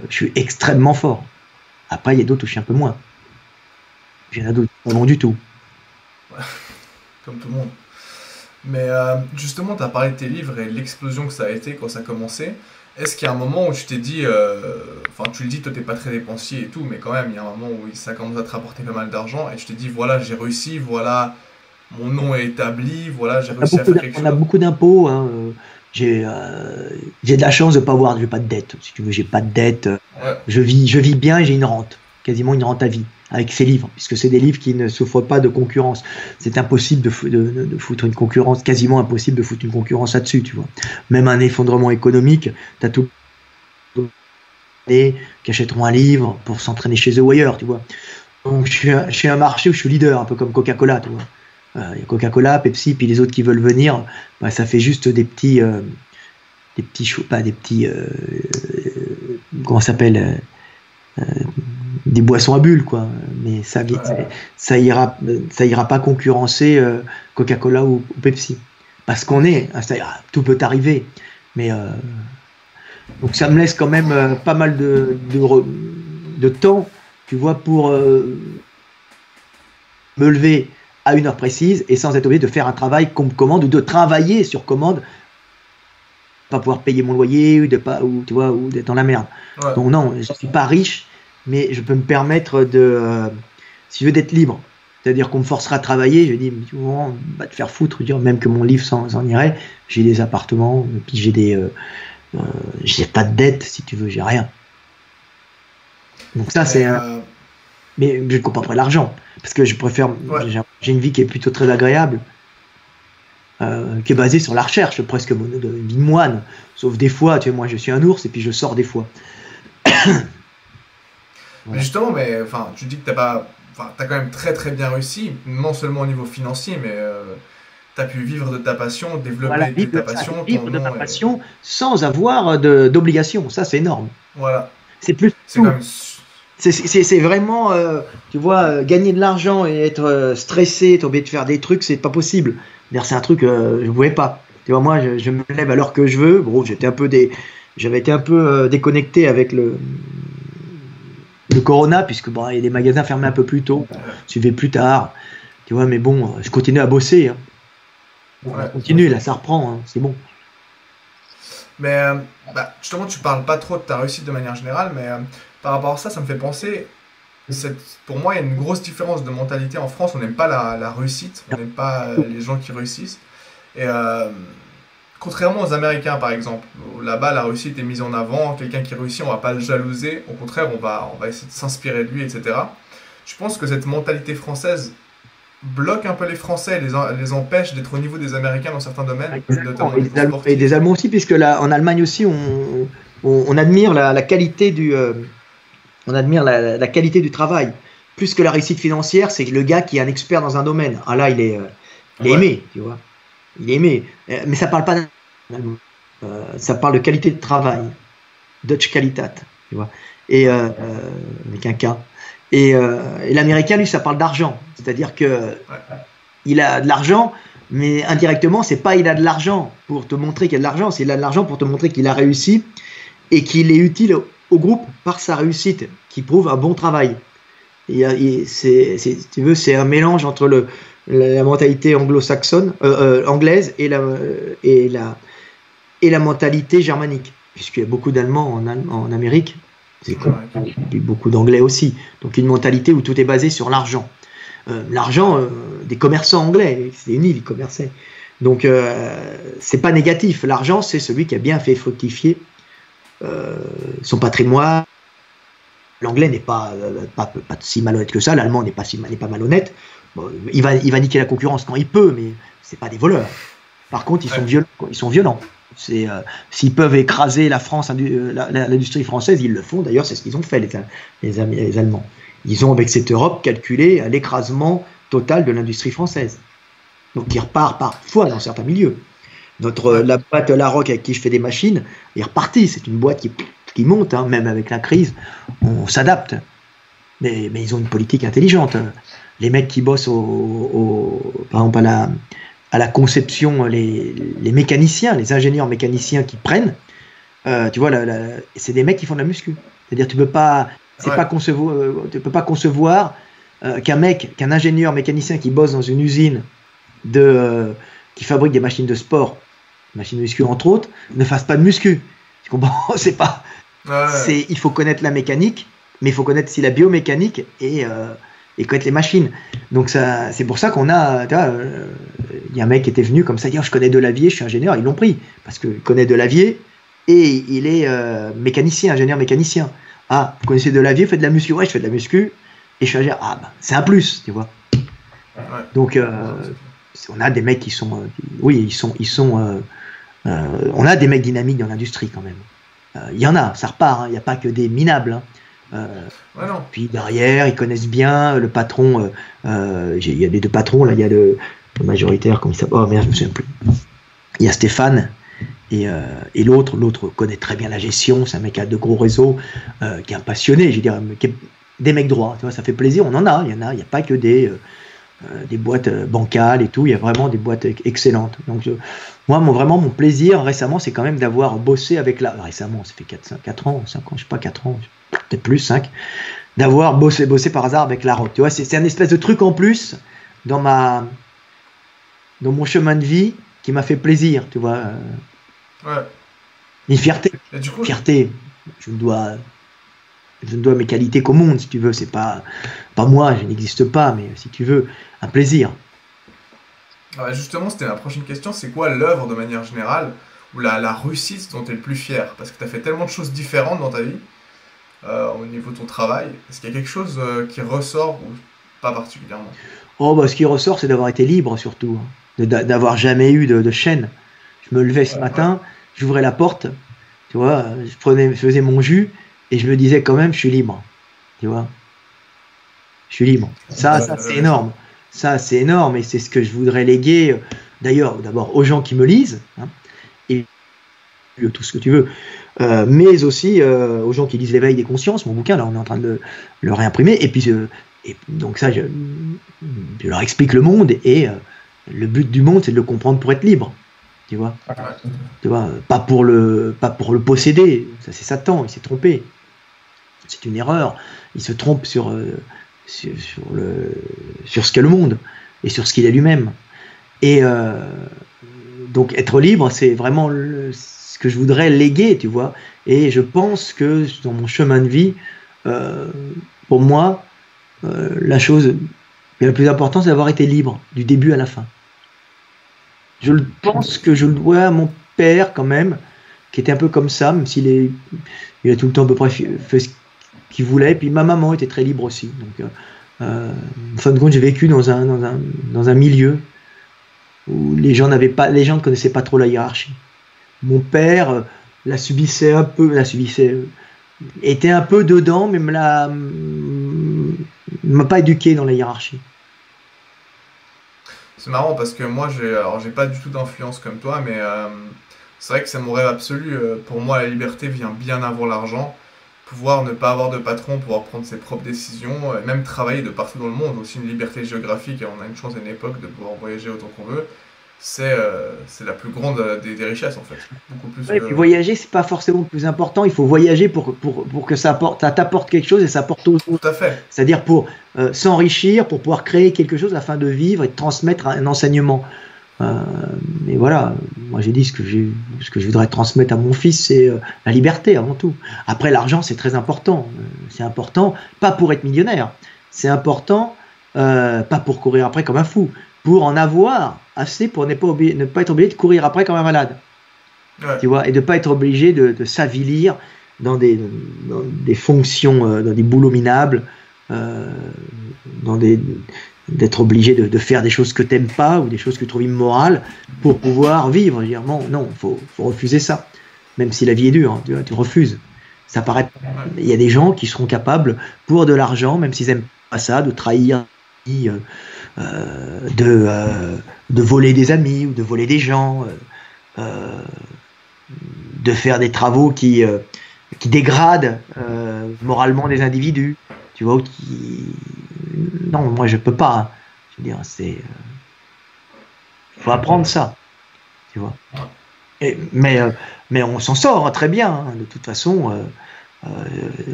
B: suis extrêmement fort. Après, il y a d'autres où je suis un peu moins. Il y en a d'autres, pas bon du tout.
A: Ouais, comme tout le monde. Mais justement, tu as parlé de tes livres et l'explosion que ça a été quand ça a commencé. Est-ce qu'il y a un moment où tu t'es dit, enfin tu le dis, toi t'es pas très dépensier et tout, mais quand même, il y a un moment où ça commence à te rapporter pas mal d'argent et tu te dis, voilà, j'ai réussi, voilà, mon nom est établi, voilà, j'ai réussi à faire quelque chose.
B: On a beaucoup d'impôts, hein. J'ai de la chance de pas avoir, j'ai pas de dette, si tu veux, j'ai pas de dette. Ouais. Je vis bien et j'ai une rente, quasiment une rente à vie, avec ces livres, puisque c'est des livres qui ne souffrent pas de concurrence. C'est impossible de foutre une concurrence, quasiment impossible de foutre une concurrence là-dessus, tu vois. Même un effondrement économique, t'as tout qui achèteront un livre pour s'entraîner chez eux ou ailleurs, tu vois. Donc je suis un marché où je suis leader, un peu comme Coca-Cola, tu vois. Il y a Coca-Cola, Pepsi, puis les autres qui veulent venir, ça fait juste des petits comment ça s'appelle, des boissons à bulles, quoi. Mais ça ira pas concurrencer Coca-Cola ou Pepsi, parce qu'on tout peut arriver, mais donc ça me laisse quand même pas mal de temps, tu vois, pour me lever à une heure précise et sans être obligé de faire un travail qu'on me commande ou de travailler sur commande, pas pouvoir payer mon loyer ou d'être dans la merde. Ouais. Donc non, je suis pas riche, mais je peux me permettre si je veux, d'être libre. C'est-à-dire qu'on me forcera à travailler, je dis, va te faire foutre, même que mon livre s'en irait. J'ai des appartements, puis j'ai pas de dette, si tu veux, j'ai rien. Donc ça, c'est mais je ne comprends pas l'argent, parce que je préfère, j'ai une vie qui est plutôt très agréable, qui est basée sur la recherche, presque une vie de moine, sauf des fois, tu vois, moi je suis un ours et puis je sors des fois.
A: Mais justement, tu dis que t'as quand même très très bien réussi, non seulement au niveau financier, mais tu as pu vivre de ta passion, développer ta passion.
B: Vivre de ta passion sans avoir d'obligation, ça c'est énorme.
A: Voilà.
B: C'est plus. C'est vraiment, tu vois, gagner de l'argent et être stressé, être obligé de faire des trucs, c'est pas possible. C'est un truc, je ne pouvais pas. Tu vois, moi, je me lève à l'heure que je veux. Bon, j'avais été un peu déconnecté avec le corona, puisque il y a des magasins fermés un peu plus tôt, suivez plus tard. Tu vois, mais bon, je continue à bosser. Hein. On continue, là, ça reprend, hein, c'est bon.
A: Mais justement, tu parles pas trop de ta réussite de manière générale, mais par rapport à ça, ça me fait penser, pour moi, il y a une grosse différence de mentalité en France. On n'aime pas la réussite, on n'aime pas les gens qui réussissent. Et contrairement aux Américains, par exemple, là-bas, la réussite est mise en avant. Quelqu'un qui réussit, on va pas le jalouser. Au contraire, on va essayer de s'inspirer de lui, etc. Je pense que cette mentalité française bloque un peu les Français, les empêche d'être au niveau des Américains dans certains domaines.
B: Et des Allemands aussi, puisque là, en Allemagne aussi, on admire la qualité du... on admire la qualité du travail. Plus que la réussite financière, c'est le gars qui est un expert dans un domaine. Ah là, il est aimé, tu vois. Il est aimé. Mais ça parle pas d'allemand. Ça parle de qualité de travail. Deutsche Qualität, tu vois. Et avec un K. Et l'américain, lui, ça parle d'argent. C'est-à-dire que il a de l'argent, mais indirectement, c'est pas il a de l'argent pour te montrer qu'il a de l'argent, c'est il a de l'argent pour te montrer qu'il a réussi et qu'il est utile au groupe par sa réussite, qui prouve un bon travail. Et si tu veux, c'est un mélange entre la mentalité anglo-saxonne, anglaise et la mentalité germanique, puisqu'il y a beaucoup d'Allemands en Amérique, et beaucoup d'Anglais aussi. Donc une mentalité où tout est basé sur l'argent. L'argent des commerçants anglais, c'est une île, ils commerçaient. Donc c'est pas négatif. L'argent, c'est celui qui a bien fait fructifier son patrimoine. L'anglais n'est pas si malhonnête que ça, l'allemand n'est pas malhonnête. Bon, il va niquer la concurrence quand il peut, mais c'est pas des voleurs. Par contre, ils sont violents. S'ils peuvent écraser la France, l'industrie française, ils le font. D'ailleurs, c'est ce qu'ils ont fait, les Allemands. Ils ont, avec cette Europe, calculé à l'écrasement total de l'industrie française. Donc, il repart parfois dans certains milieux. La boîte Larocque avec qui je fais des machines est repartie. C'est une boîte qui monte, hein, même avec la crise. On s'adapte. Mais ils ont une politique intelligente. Les mecs qui bossent par exemple à la conception, les mécaniciens, les ingénieurs mécaniciens qui prennent, tu vois, c'est des mecs qui font de la muscu. C'est-à-dire, tu peux pas concevoir qu'un ingénieur mécanicien qui bosse dans une usine qui fabrique des machines de sport, machines de muscu entre autres, ne fasse pas de muscu. Tu comprends? C'est pas. Il faut connaître la mécanique, mais il faut connaître aussi la biomécanique et connaître les machines. Donc c'est pour ça qu'on a. Il y a un mec qui était venu comme ça, dire je connais Delavier, je suis ingénieur. Ils l'ont pris parce qu'il connaît Delavier et il est mécanicien, ingénieur mécanicien. Ah, vous connaissez Delavier, vous faites de la muscu? Ouais, je fais de la muscu et je suis ingénieur. Ah, bah, c'est un plus, tu vois. Donc on a des mecs qui sont, on a des mecs dynamiques dans l'industrie quand même. Il y en a, ça repart. Il n'y a pas que des minables. Puis derrière, ils connaissent bien le patron. Il y a des deux patrons là. Il y a le majoritaire, comme il s'appelle. Oh merde, je me souviens plus. Il y a Stéphane et l'autre connaît très bien la gestion. C'est un mec qui a de gros réseaux, qui est un passionné. Je veux dire, des mecs droits. Tu vois, ça fait plaisir. On en a. Il y en a. Il n'y a pas que des boîtes bancales et tout. Il y a vraiment des boîtes excellentes. Donc moi, vraiment, mon plaisir récemment, c'est quand même d'avoir bossé avec récemment, ça fait 4 ans, 5 ans, je sais pas, 4 ans, peut-être plus, 5, d'avoir bossé par hasard avec Larocque. Tu vois, c'est un espèce de truc en plus dans mon chemin de vie qui m'a fait plaisir, tu vois. Une fierté.
A: Et du coup,
B: fierté. Je ne dois mes qualités qu'au monde, si tu veux. C'est pas moi, je n'existe pas, mais si tu veux, un plaisir.
A: Justement, c'était ma prochaine question. C'est quoi l'œuvre de manière générale ou la réussite dont tu es le plus fier? Parce que tu as fait tellement de choses différentes dans ta vie, au niveau de ton travail. Est-ce qu'il y a quelque chose qui ressort ou pas particulièrement?
B: Ce qui ressort, c'est d'avoir été libre surtout. D'avoir jamais eu de chaîne. Je me levais ce matin, j'ouvrais la porte, tu vois, je faisais mon jus et je me disais quand même, je suis libre. Tu vois, je suis libre. Ça c'est énorme. Ça, c'est énorme et c'est ce que je voudrais léguer, d'ailleurs, d'abord aux gens qui me lisent, hein, et tout ce que tu veux, mais aussi aux gens qui lisent L'éveil des consciences, mon bouquin, là, on est en train de le réimprimer, et puis donc ça, je leur explique le monde, et le but du monde, c'est de le comprendre pour être libre, tu vois, pas pour le posséder, ça c'est Satan, il s'est trompé, c'est une erreur, il se trompe sur ce qu'est le monde et sur ce qu'il est lui-même. Et donc être libre, c'est vraiment ce que je voudrais léguer, tu vois. Et je pense que dans mon chemin de vie, pour moi, la chose la plus importante, c'est d'avoir été libre du début à la fin. Je pense que je le dois à mon père quand même, qui était un peu comme ça, même s'il a tout le temps à peu près fait ce qu'il voulait. Puis ma maman était très libre aussi. Donc, en fin de compte, j'ai vécu dans un milieu où les gens ne connaissaient pas trop la hiérarchie. Mon père était un peu dedans, mais ne m'a pas éduqué dans la hiérarchie.
A: C'est marrant parce que moi, j'ai pas du tout d'influence comme toi, mais c'est vrai que c'est mon rêve absolu. Pour moi, la liberté vient bien avant l'argent. Pouvoir ne pas avoir de patron, pouvoir prendre ses propres décisions, et même travailler de partout dans le monde, aussi une liberté géographique, et on a une chance à une époque de pouvoir voyager autant qu'on veut, c'est la plus grande des richesses en fait. Beaucoup plus.
B: Et puis voyager, c'est pas forcément le plus important, il faut voyager pour que ça t'apporte quelque chose et ça apporte aux autres.
A: Tout à fait.
B: C'est-à-dire pour s'enrichir, pour pouvoir créer quelque chose afin de vivre et de transmettre un enseignement. Mais voilà, moi j'ai dit ce que je voudrais transmettre à mon fils, c'est la liberté avant tout. Après l'argent, c'est très important. C'est important, pas pour être millionnaire. C'est important, pas pour courir après comme un fou, pour en avoir assez pour ne pas être obligé de courir après comme un malade. tu vois, et de ne pas être obligé de s'avilir dans des fonctions, dans des boulots minables, d'être obligé de faire des choses que tu n'aimes pas ou des choses que tu trouves immorales pour pouvoir vivre. Dire, non, faut refuser ça. Même si la vie est dure, hein, tu refuses. Ça paraît. Il y a des gens qui seront capables, pour de l'argent, même s'ils n'aiment pas ça, de trahir, de voler des amis ou de voler des gens, de faire des travaux qui dégradent moralement des individus. Tu vois, non, moi je peux pas. Hein. Je veux dire, faut apprendre ça. Tu vois. Mais on s'en sort hein, très bien. Hein. De toute façon,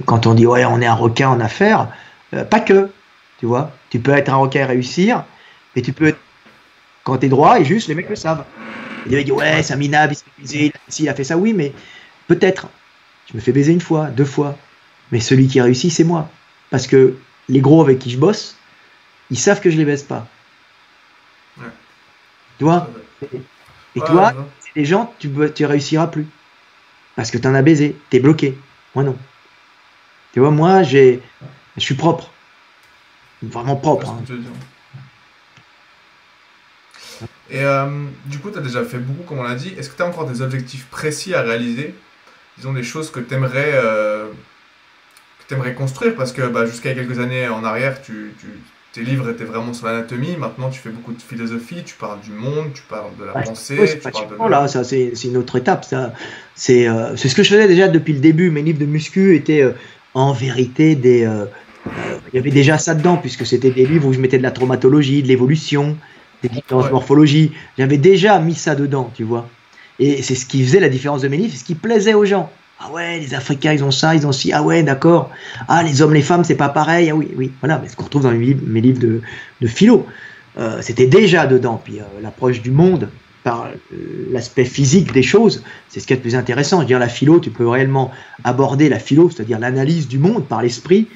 B: quand on dit ouais, on est un requin en affaires, pas que. Tu vois, tu peux être un requin et réussir, mais tu peux, quand t'es droit et juste, les mecs le savent. Les mecs disent ouais, c'est un minable, il s'est fait baiser, il a fait ça, oui, mais peut-être. Je me fais baiser une fois, 2 fois, mais celui qui réussit, c'est moi. Parce que les gros avec qui je bosse, ils savent que je les baise pas. Ouais. Tu vois. Et toi, c'est des gens, tu réussiras plus. Parce que tu en as baisé, tu es bloqué. Moi non. Tu vois, moi, je suis propre. Vraiment propre. Hein.
A: Et du coup, tu as déjà fait beaucoup, comme on l'a dit. Est-ce que tu as encore des objectifs précis à réaliser? Disons des choses que tu aimerais construire, parce que jusqu'à quelques années en arrière, tes livres étaient vraiment sur l'anatomie. Maintenant, tu fais beaucoup de philosophie, tu parles du monde, tu parles de la pensée.
B: Oui, là, ça, c'est une autre étape. C'est ce que je faisais déjà depuis le début. Mes livres de muscu étaient en vérité il y avait déjà ça dedans, puisque c'était des livres où je mettais de la traumatologie, de l'évolution, des différences morphologie. J'avais déjà mis ça dedans, tu vois. Et c'est ce qui faisait la différence de mes livres, c'est ce qui plaisait aux gens. Ah ouais, les Africains, ils ont ça, ils ont ci. Ah ouais, d'accord. Ah, les hommes, les femmes, c'est pas pareil. Ah oui. Voilà, mais ce qu'on retrouve dans mes livres de philo. C'était déjà dedans. Puis l'approche du monde par l'aspect physique des choses, c'est ce qui est le plus intéressant. Je veux dire, la philo, tu peux réellement aborder la philo, c'est-à-dire l'analyse du monde par l'esprit,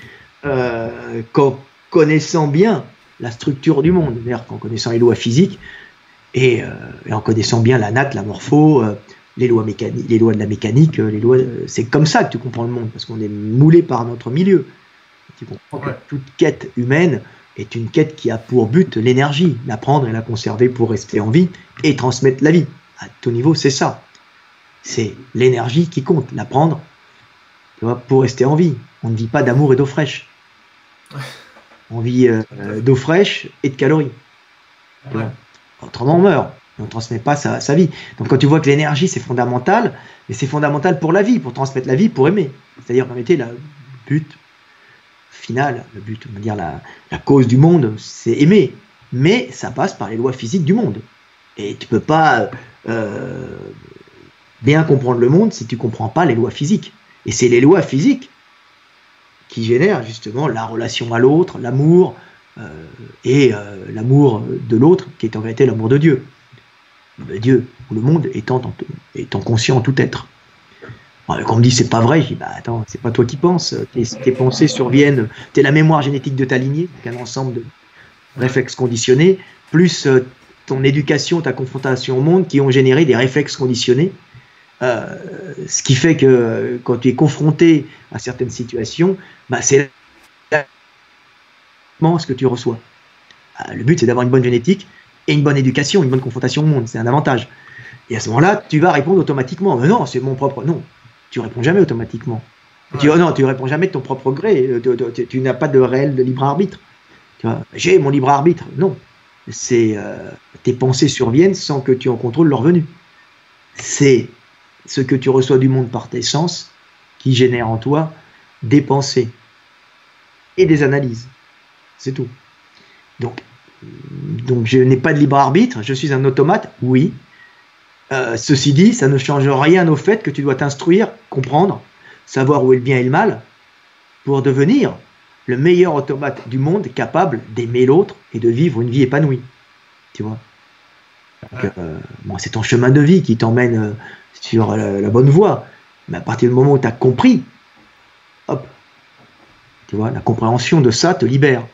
B: qu'en connaissant bien la structure du monde, c'est-à-dire qu'en connaissant les lois physiques et en connaissant bien la natte, la morpho, les lois mécaniques, les lois de la mécanique, c'est comme ça que tu comprends le monde, parce qu'on est moulé par notre milieu. Tu comprends que toute quête humaine est une quête qui a pour but l'énergie, la prendre et la conserver pour rester en vie et transmettre la vie. À tout niveau, c'est ça. C'est l'énergie qui compte, la prendre, tu vois, pour rester en vie. On ne vit pas d'amour et d'eau fraîche. On vit d'eau fraîche et de calories. Ouais. Autrement, on meurt. On ne transmet pas sa vie. Donc, quand tu vois que l'énergie, c'est fondamental, mais c'est fondamental pour la vie, pour transmettre la vie, pour aimer. C'est-à-dire, en réalité, le but final, on va dire la cause du monde, c'est aimer. Mais ça passe par les lois physiques du monde. Et tu ne peux pas bien comprendre le monde si tu ne comprends pas les lois physiques. Et c'est les lois physiques qui génèrent justement la relation à l'autre, l'amour, et l'amour de l'autre, qui est en réalité l'amour de Dieu. Dieu, ou le monde étant conscient en tout être. Quand on me dit c'est pas vrai, je dis attends, c'est pas toi qui penses, tes pensées surviennent, t'es la mémoire génétique de ta lignée, un ensemble de réflexes conditionnés, plus ton éducation, ta confrontation au monde qui ont généré des réflexes conditionnés, ce qui fait que quand tu es confronté à certaines situations, c'est ce que tu reçois. Le but c'est d'avoir une bonne génétique et une bonne éducation, une bonne confrontation au monde, c'est un avantage. Et à ce moment-là, tu vas répondre automatiquement. Mais non, c'est mon propre. Non, tu réponds jamais automatiquement. Ouais. Tu réponds jamais de ton propre gré. Tu n'as pas de réel de libre arbitre. J'ai mon libre arbitre. Non, c'est tes pensées surviennent sans que tu en contrôles leur venue. C'est ce que tu reçois du monde par tes sens qui génère en toi des pensées et des analyses. C'est tout. Donc je n'ai pas de libre arbitre, je suis un automate, oui. Ceci dit, ça ne change rien au fait que tu dois t'instruire, comprendre, savoir où est le bien et le mal, pour devenir le meilleur automate du monde capable d'aimer l'autre et de vivre une vie épanouie. Tu vois. Donc, c'est ton chemin de vie qui t'emmène sur la bonne voie. Mais à partir du moment où tu as compris, hop, tu vois, la compréhension de ça te libère.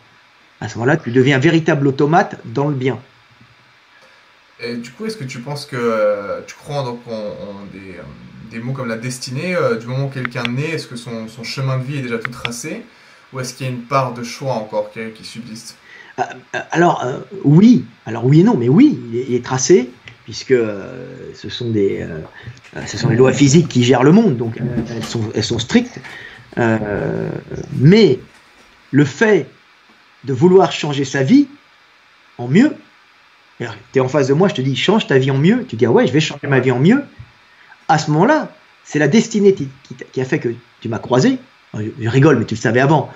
B: À ce moment-là, tu deviens un véritable automate dans le bien.
A: Et du coup, est-ce que tu penses que tu crois donc en des mots comme la destinée, du moment où quelqu'un naît, est-ce que son chemin de vie est déjà tout tracé, ou est-ce qu'il y a une part de choix encore qui subsiste?
B: Oui, alors oui et non, mais oui, il est tracé, puisque ce sont ce sont les lois physiques qui gèrent le monde, donc elles sont strictes. Mais le fait de vouloir changer sa vie en mieux, tu es en face de moi, je te dis change ta vie en mieux, tu dis ah ouais, je vais changer ma vie en mieux. À ce moment-là, c'est la destinée qui a fait que tu m'as croisé. Je rigole, mais tu le savais avant.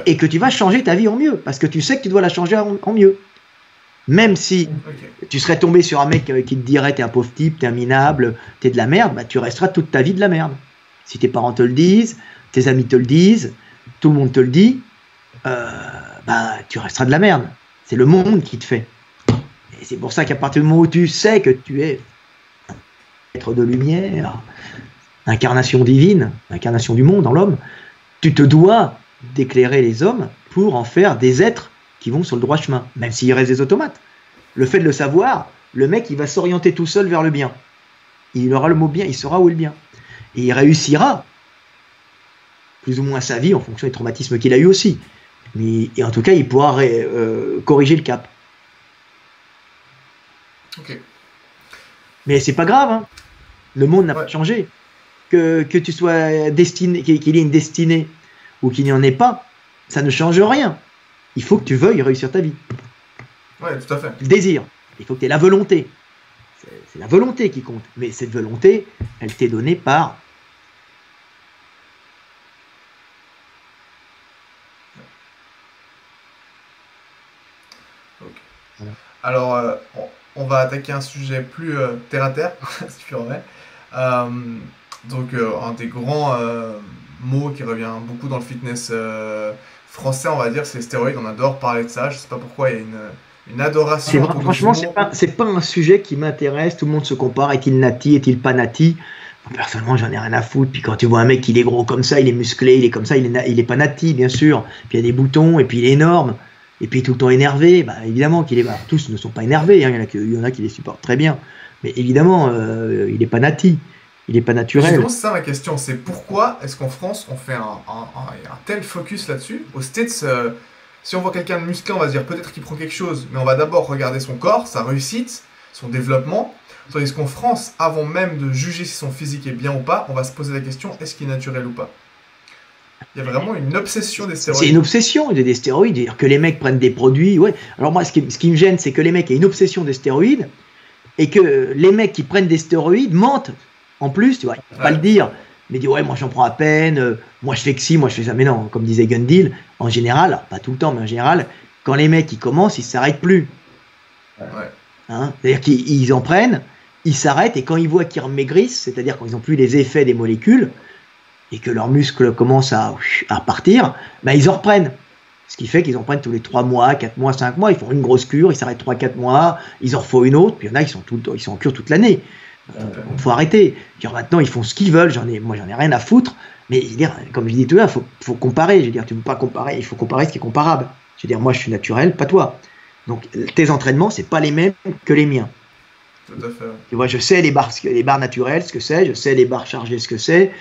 B: Et que tu vas changer ta vie en mieux, parce que tu sais que tu dois la changer en mieux. Même si tu serais tombé sur un mec qui te dirait t'es un pauvre type, t'es un minable, t'es de la merde, bah, tu resteras toute ta vie de la merde. Si tes parents te le disent, tes amis te le disent, tout le monde te le dit, bah, tu resteras de la merde. C'est le monde qui te fait. Et c'est pour ça qu'à partir du moment où tu sais que tu es être de lumière, incarnation divine, incarnation du monde en l'homme, tu te dois d'éclairer les hommes pour en faire des êtres qui vont sur le droit chemin, même s'il reste des automates. Le fait de le savoir, le mec il va s'orienter tout seul vers le bien. Il aura le mot bien, il saura où est le bien. Et il réussira plus ou moins sa vie en fonction des traumatismes qu'il a eu aussi. Mais et en tout cas, il pourra corriger le cap.
A: Ok.
B: Mais c'est pas grave, hein. Le monde n'a pas changé. Que tu sois destiné, qu'il y ait une destinée ou qu'il n'y en ait pas, ça ne change rien. Il faut que tu veuilles réussir ta vie.
A: Ouais, tout à fait.
B: Le désir. Il faut que tu aies la volonté. C'est la volonté qui compte. Mais cette volonté, elle t'est donnée par...
A: Okay. Voilà. Alors, on va attaquer un sujet plus terre à terre, si tu permets. Donc, un des grands mots qui revient beaucoup dans le fitness français, on va dire, c'est les stéroïdes. On adore parler de ça. Je sais pas pourquoi il y a une adoration.
B: Franchement, c'est pas un sujet qui m'intéresse. Tout le monde se compare. Est-il nati, est-il pas nati? Personnellement, j'en ai rien à foutre. Puis quand tu vois un mec, il est gros comme ça, il est musclé, il est comme ça, il est pas nati, bien sûr. Puis il y a des boutons, et puis il est énorme. Et puis tout le temps énervé, bah, évidemment qu'il est... Bah, tous ne sont pas énervés, hein. Il y en a qui les supportent très bien. Mais évidemment, il n'est pas nati. Il n'est pas naturel.
A: Justement, c'est ça ma question, c'est pourquoi est-ce qu'en France, on fait un tel focus là-dessus? Aux States, si on voit quelqu'un de musclé, on va se dire peut-être qu'il prend quelque chose, mais on va d'abord regarder son corps, sa réussite, son développement. Tandis qu'en France, avant même de juger si son physique est bien ou pas, on va se poser la question, est-ce qu'il est naturel ou pas? Il y a vraiment une obsession des stéroïdes.
B: C'est une obsession des stéroïdes, dire que les mecs prennent des produits. Ouais. Alors moi, ce qui me gêne, c'est que les mecs aient une obsession des stéroïdes et que les mecs qui prennent des stéroïdes mentent. En plus, tu vois, ils ne peuvent pas le dire, mais disent ouais, moi j'en prends à peine, moi je fais que si, moi je fais ça. Mais non, comme disait Gundil, en général, alors pas tout le temps, mais en général, quand les mecs ils commencent, ils ne s'arrêtent plus.
A: Ouais.
B: Hein, c'est-à-dire qu'ils en prennent, ils s'arrêtent et quand ils voient qu'ils remaigrissent, c'est-à-dire quand ils n'ont plus les effets des molécules, et que leurs muscles commencent à partir, bah ils en reprennent. Ce qui fait qu'ils en prennent tous les 3 mois, 4 mois, 5 mois, ils font une grosse cure, ils s'arrêtent 3-4 mois, ils en refont une autre, puis il y en a qui ils sont en cure toute l'année. Il faut arrêter. Puis maintenant, ils font ce qu'ils veulent, moi j'en ai rien à foutre, mais je veux dire, comme je dis tout à l'heure, faut comparer. Je veux dire, tu ne peux pas comparer, il faut comparer ce qui est comparable. Je veux dire, moi je suis naturel, pas toi. Donc tes entraînements, c'est pas les mêmes que les miens.
A: Tout à fait.
B: Tu vois, je sais les barres naturelles, ce que c'est, je sais les barres chargées, ce que c'est.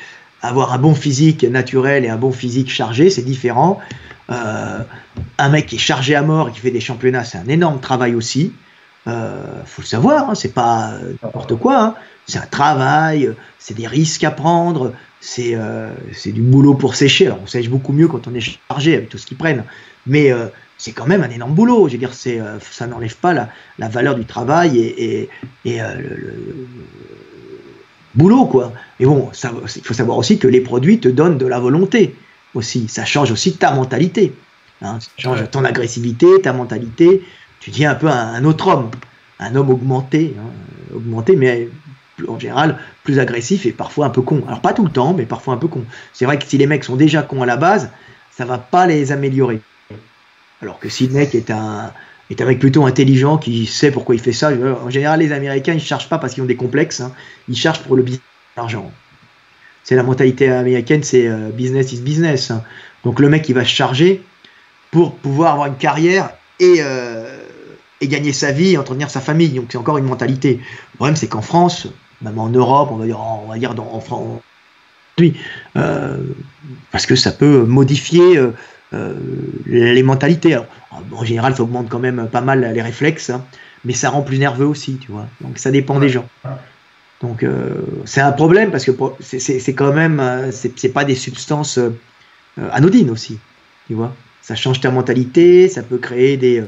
B: Avoir un bon physique naturel et un bon physique chargé, c'est différent. Un mec qui est chargé à mort et qui fait des championnats, c'est un énorme travail aussi. Faut le savoir, hein, c'est pas n'importe quoi. Hein. C'est un travail, c'est des risques à prendre, c'est du boulot pour sécher. Alors on sèche beaucoup mieux quand on est chargé avec tout ce qu'ils prennent, mais c'est quand même un énorme boulot. Je veux dire, ça n'enlève pas la valeur du travail et le boulot, quoi. Mais bon, il faut savoir aussi que les produits te donnent de la volonté aussi. Ça change aussi ta mentalité. Hein. Ça change ton agressivité, ta mentalité. Tu deviens un peu un autre homme. Un homme augmenté. Hein. Augmenté, mais en général, plus agressif et parfois un peu con. Alors, pas tout le temps, mais parfois un peu con. C'est vrai que si les mecs sont déjà cons à la base, ça va pas les améliorer. Alors que si le mec est un mec plutôt intelligent qui sait pourquoi il fait ça. En général, les Américains, ils ne cherchent pas parce qu'ils ont des complexes. Hein. Ils cherchent pour le business, l'argent. C'est la mentalité américaine, c'est business is business. Hein. Donc le mec, il va se charger pour pouvoir avoir une carrière et et gagner sa vie et entretenir sa famille. Donc c'est encore une mentalité. Le problème, c'est qu'en France, même en Europe, on va dire en France, parce que ça peut modifier les mentalités. Alors, en général, ça augmente quand même pas mal les réflexes, hein, mais ça rend plus nerveux aussi, tu vois. Donc ça dépend des gens. Donc c'est un problème parce que c'est quand même, c'est pas des substances anodines aussi, tu vois. Ça change ta mentalité, ça peut créer des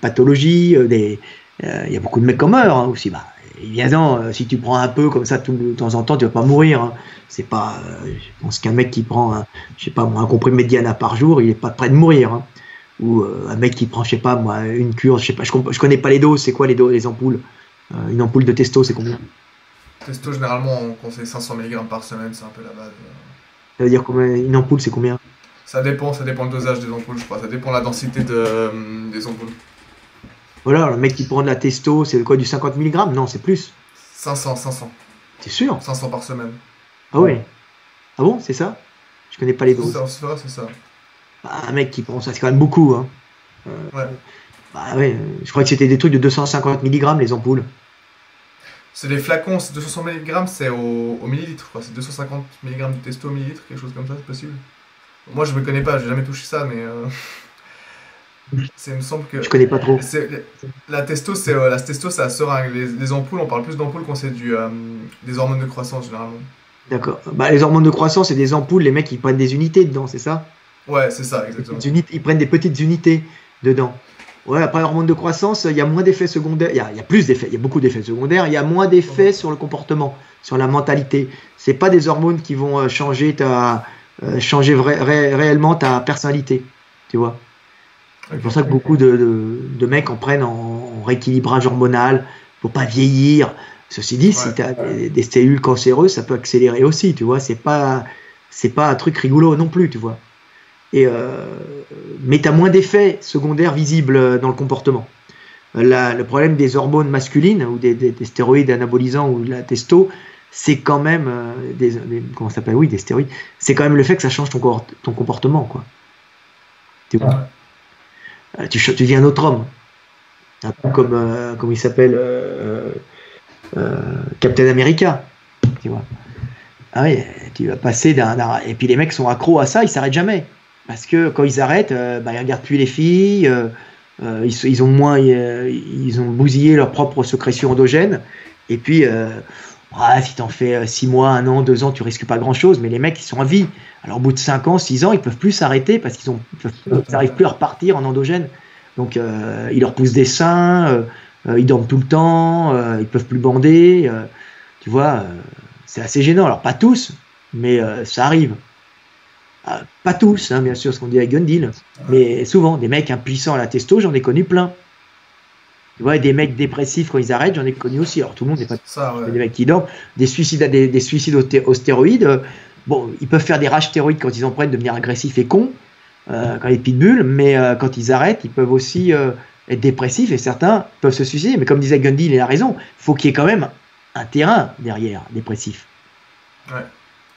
B: pathologies, il y a beaucoup de mecs qui meurent hein, aussi. Bah, évidemment, si tu prends un peu comme ça de temps en temps, tu vas pas mourir. Hein. C'est pas, je pense qu'un mec qui prend, je sais pas moi, un comprimé de Diana par jour, il est pas près de mourir. Hein. Ou un mec qui prend, je sais pas moi, une cure, je sais pas, je connais pas les doses. C'est quoi les ampoules? Une ampoule de testo, c'est combien?
A: Testo, généralement, on conseille 500 mg par semaine, c'est un peu la base.
B: Ça veut dire combien? Une ampoule, c'est combien?
A: Ça dépend le dosage des ampoules, je crois. Ça dépend de la densité des ampoules.
B: Voilà, le mec qui prend de la testo, c'est quoi, du 50 mg? Non, c'est plus.
A: 500.
B: T'es sûr?
A: 500 par semaine.
B: Ah ouais. Ah bon, c'est ça? Je connais pas les doses.
A: C'est ça.
B: Bah, un mec qui prend ça, c'est quand même beaucoup. Hein.
A: Ouais.
B: Bah ouais, je crois que c'était des trucs de 250 mg les ampoules.
A: C'est des flacons, c'est 200 mg, c'est au millilitre, quoi. C'est 250 mg de testo au millilitre, quelque chose comme ça, c'est possible. Moi, je me connais pas, j'ai jamais touché ça, mais il me semble que.
B: Je connais pas trop.
A: La testo, c'est la seringue. Les ampoules, on parle plus d'ampoules quand c'est des hormones de croissance, généralement.
B: D'accord. Bah, les hormones de croissance, c'est des ampoules, les mecs, ils prennent des unités dedans, c'est ça?
A: Ouais, c'est ça, exactement.
B: Ils prennent des petites unités dedans. Ouais, après, hormones de croissance, il y a moins d'effets secondaires. Il y a plus d'effets, il y a beaucoup d'effets secondaires. Il y a moins d'effets sur le comportement, sur la mentalité. C'est pas des hormones qui vont changer réellement ta personnalité, tu vois. C'est pour ça que beaucoup de mecs en prennent en rééquilibrage hormonal pour pas vieillir. Ceci dit, si tu as des cellules cancéreuses, ça peut accélérer aussi, tu vois. C'est pas un truc rigolo non plus, tu vois. Mais tu as moins d'effets secondaires visibles dans le comportement. Le problème des hormones masculines ou des stéroïdes anabolisants ou de la testo, c'est quand même comment ça s'appelle? Oui, des stéroïdes. C'est quand même le fait que ça change ton comportement, quoi. Tu vois. Tu deviens un autre homme. Un peu comme il s'appelle Captain America. Tu vois. Ah oui, tu vas passer et puis les mecs sont accros à ça, ils s'arrêtent jamais. Parce que quand ils arrêtent, ils regardent plus les filles, ils ont bousillé leur propre sécrétion endogène. Et puis, si t'en fais 6 mois, 1 an, 2 ans, tu risques pas grand chose, mais les mecs, ils sont à vie. Alors, au bout de 5 ans, 6 ans, ils peuvent plus s'arrêter parce qu'ils n'arrivent plus à repartir en endogène. Donc, ils leur poussent des seins, ils dorment tout le temps, ils peuvent plus bander. Tu vois, c'est assez gênant. Alors, pas tous, mais ça arrive. Pas tous, hein, bien sûr, ce qu'on dit avec Gun Deal, mais souvent, des mecs impuissants à la testo, j'en ai connu plein. Tu vois, des mecs dépressifs quand ils arrêtent, j'en ai connu aussi. Alors tout le monde n'est pas
A: ça, ouais.
B: Des mecs qui dorment, des suicides aux stéroïdes. Bon, ils peuvent faire des rages stéroïdes quand ils en prennent, devenir agressifs et cons, quand les pitbulls, mais quand ils arrêtent, ils peuvent aussi être dépressifs et certains peuvent se suicider. Mais comme disait Gun Deal, il a raison, il faut qu'il y ait quand même un terrain derrière, dépressif.
A: Ouais.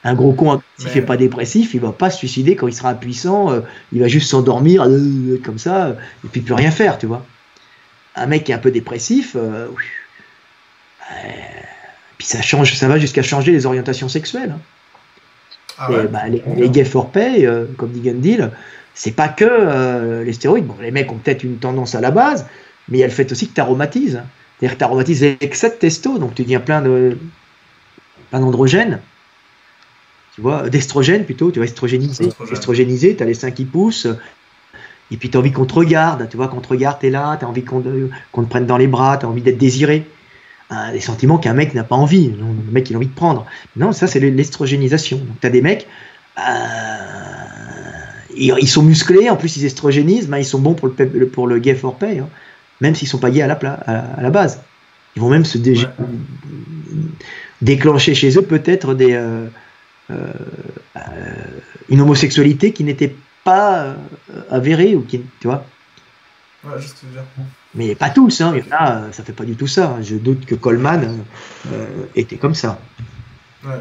B: Un gros con agressif et pas dépressif, il va pas se suicider quand il sera impuissant, il va juste s'endormir comme ça, et puis plus rien faire, tu vois. Un mec qui est un peu dépressif, puis ça va jusqu'à changer les orientations sexuelles. Les gay for pay, comme dit Gun Deal, c'est pas que les stéroïdes. Bon, les mecs ont peut-être une tendance à la base, mais il y a le fait aussi que tu aromatises. C'est-à-dire que tu aromatises avec excès de testo, donc tu deviens plein d'androgènes. Tu vois, d'estrogène plutôt, tu vas estrogéniser, tu as les seins qui poussent, et puis tu as envie qu'on te regarde, tu vois, qu'on te regarde, tu es là, tu as envie qu'on te prenne dans les bras, tu as envie d'être désiré. Des sentiments qu'un mec n'a pas envie, le mec il a envie de prendre. Non, ça c'est l'estrogénisation. Donc tu as des mecs, ils sont musclés, en plus ils estrogénisent, ils sont bons pour le gay for pay, hein, même s'ils ne sont pas gays à la base. Ils vont même se déclencher chez eux peut-être une homosexualité qui n'était pas avérée, ou qui, tu vois.
A: Ouais, juste te dire.
B: Mais pas tous, hein. Il y en a, ça fait pas du tout ça. Je doute que Coleman était comme ça.
A: Ouais.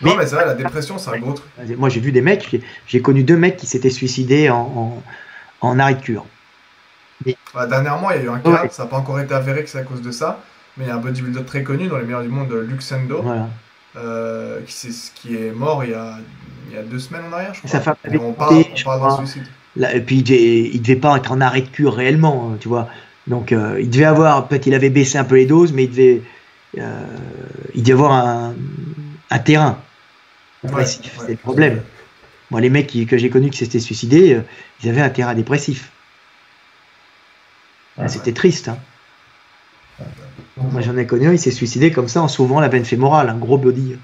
A: Non, mais c'est vrai, la dépression, c'est un gros truc.
B: Moi, j'ai vu des mecs, j'ai connu 2 mecs qui s'étaient suicidés en arrêt de cure. Mais,
A: Dernièrement, il y a eu un cas,
B: ouais,
A: ça n'a pas encore été avéré que c'est à cause de ça, mais il y a un bodybuilder très connu dans les meilleurs du monde, Luxendo,
B: voilà.
A: qui est mort il y a 2 semaines en arrière, je
B: Sa
A: crois.
B: femme
A: Et
B: avait
A: on
B: tenté, je
A: parle d'un
B: crois.
A: suicide.
B: Là, et puis il devait pas être en arrêt de cure réellement, tu vois. Donc il devait avoir, peut-être il avait baissé un peu les doses, mais euh, il devait avoir un terrain
A: Ouais,
B: dépressif,
A: ouais,
B: c'est le
A: tout à
B: problème.
A: fait.
B: Moi, les mecs que j'ai connus qui s'étaient suicidés, ils avaient un terrain dépressif. Ah,
A: Ouais.
B: c'était triste, hein. Moi, j'en ai connu un, il s'est suicidé comme ça en sauvant la veine fémorale, un gros body.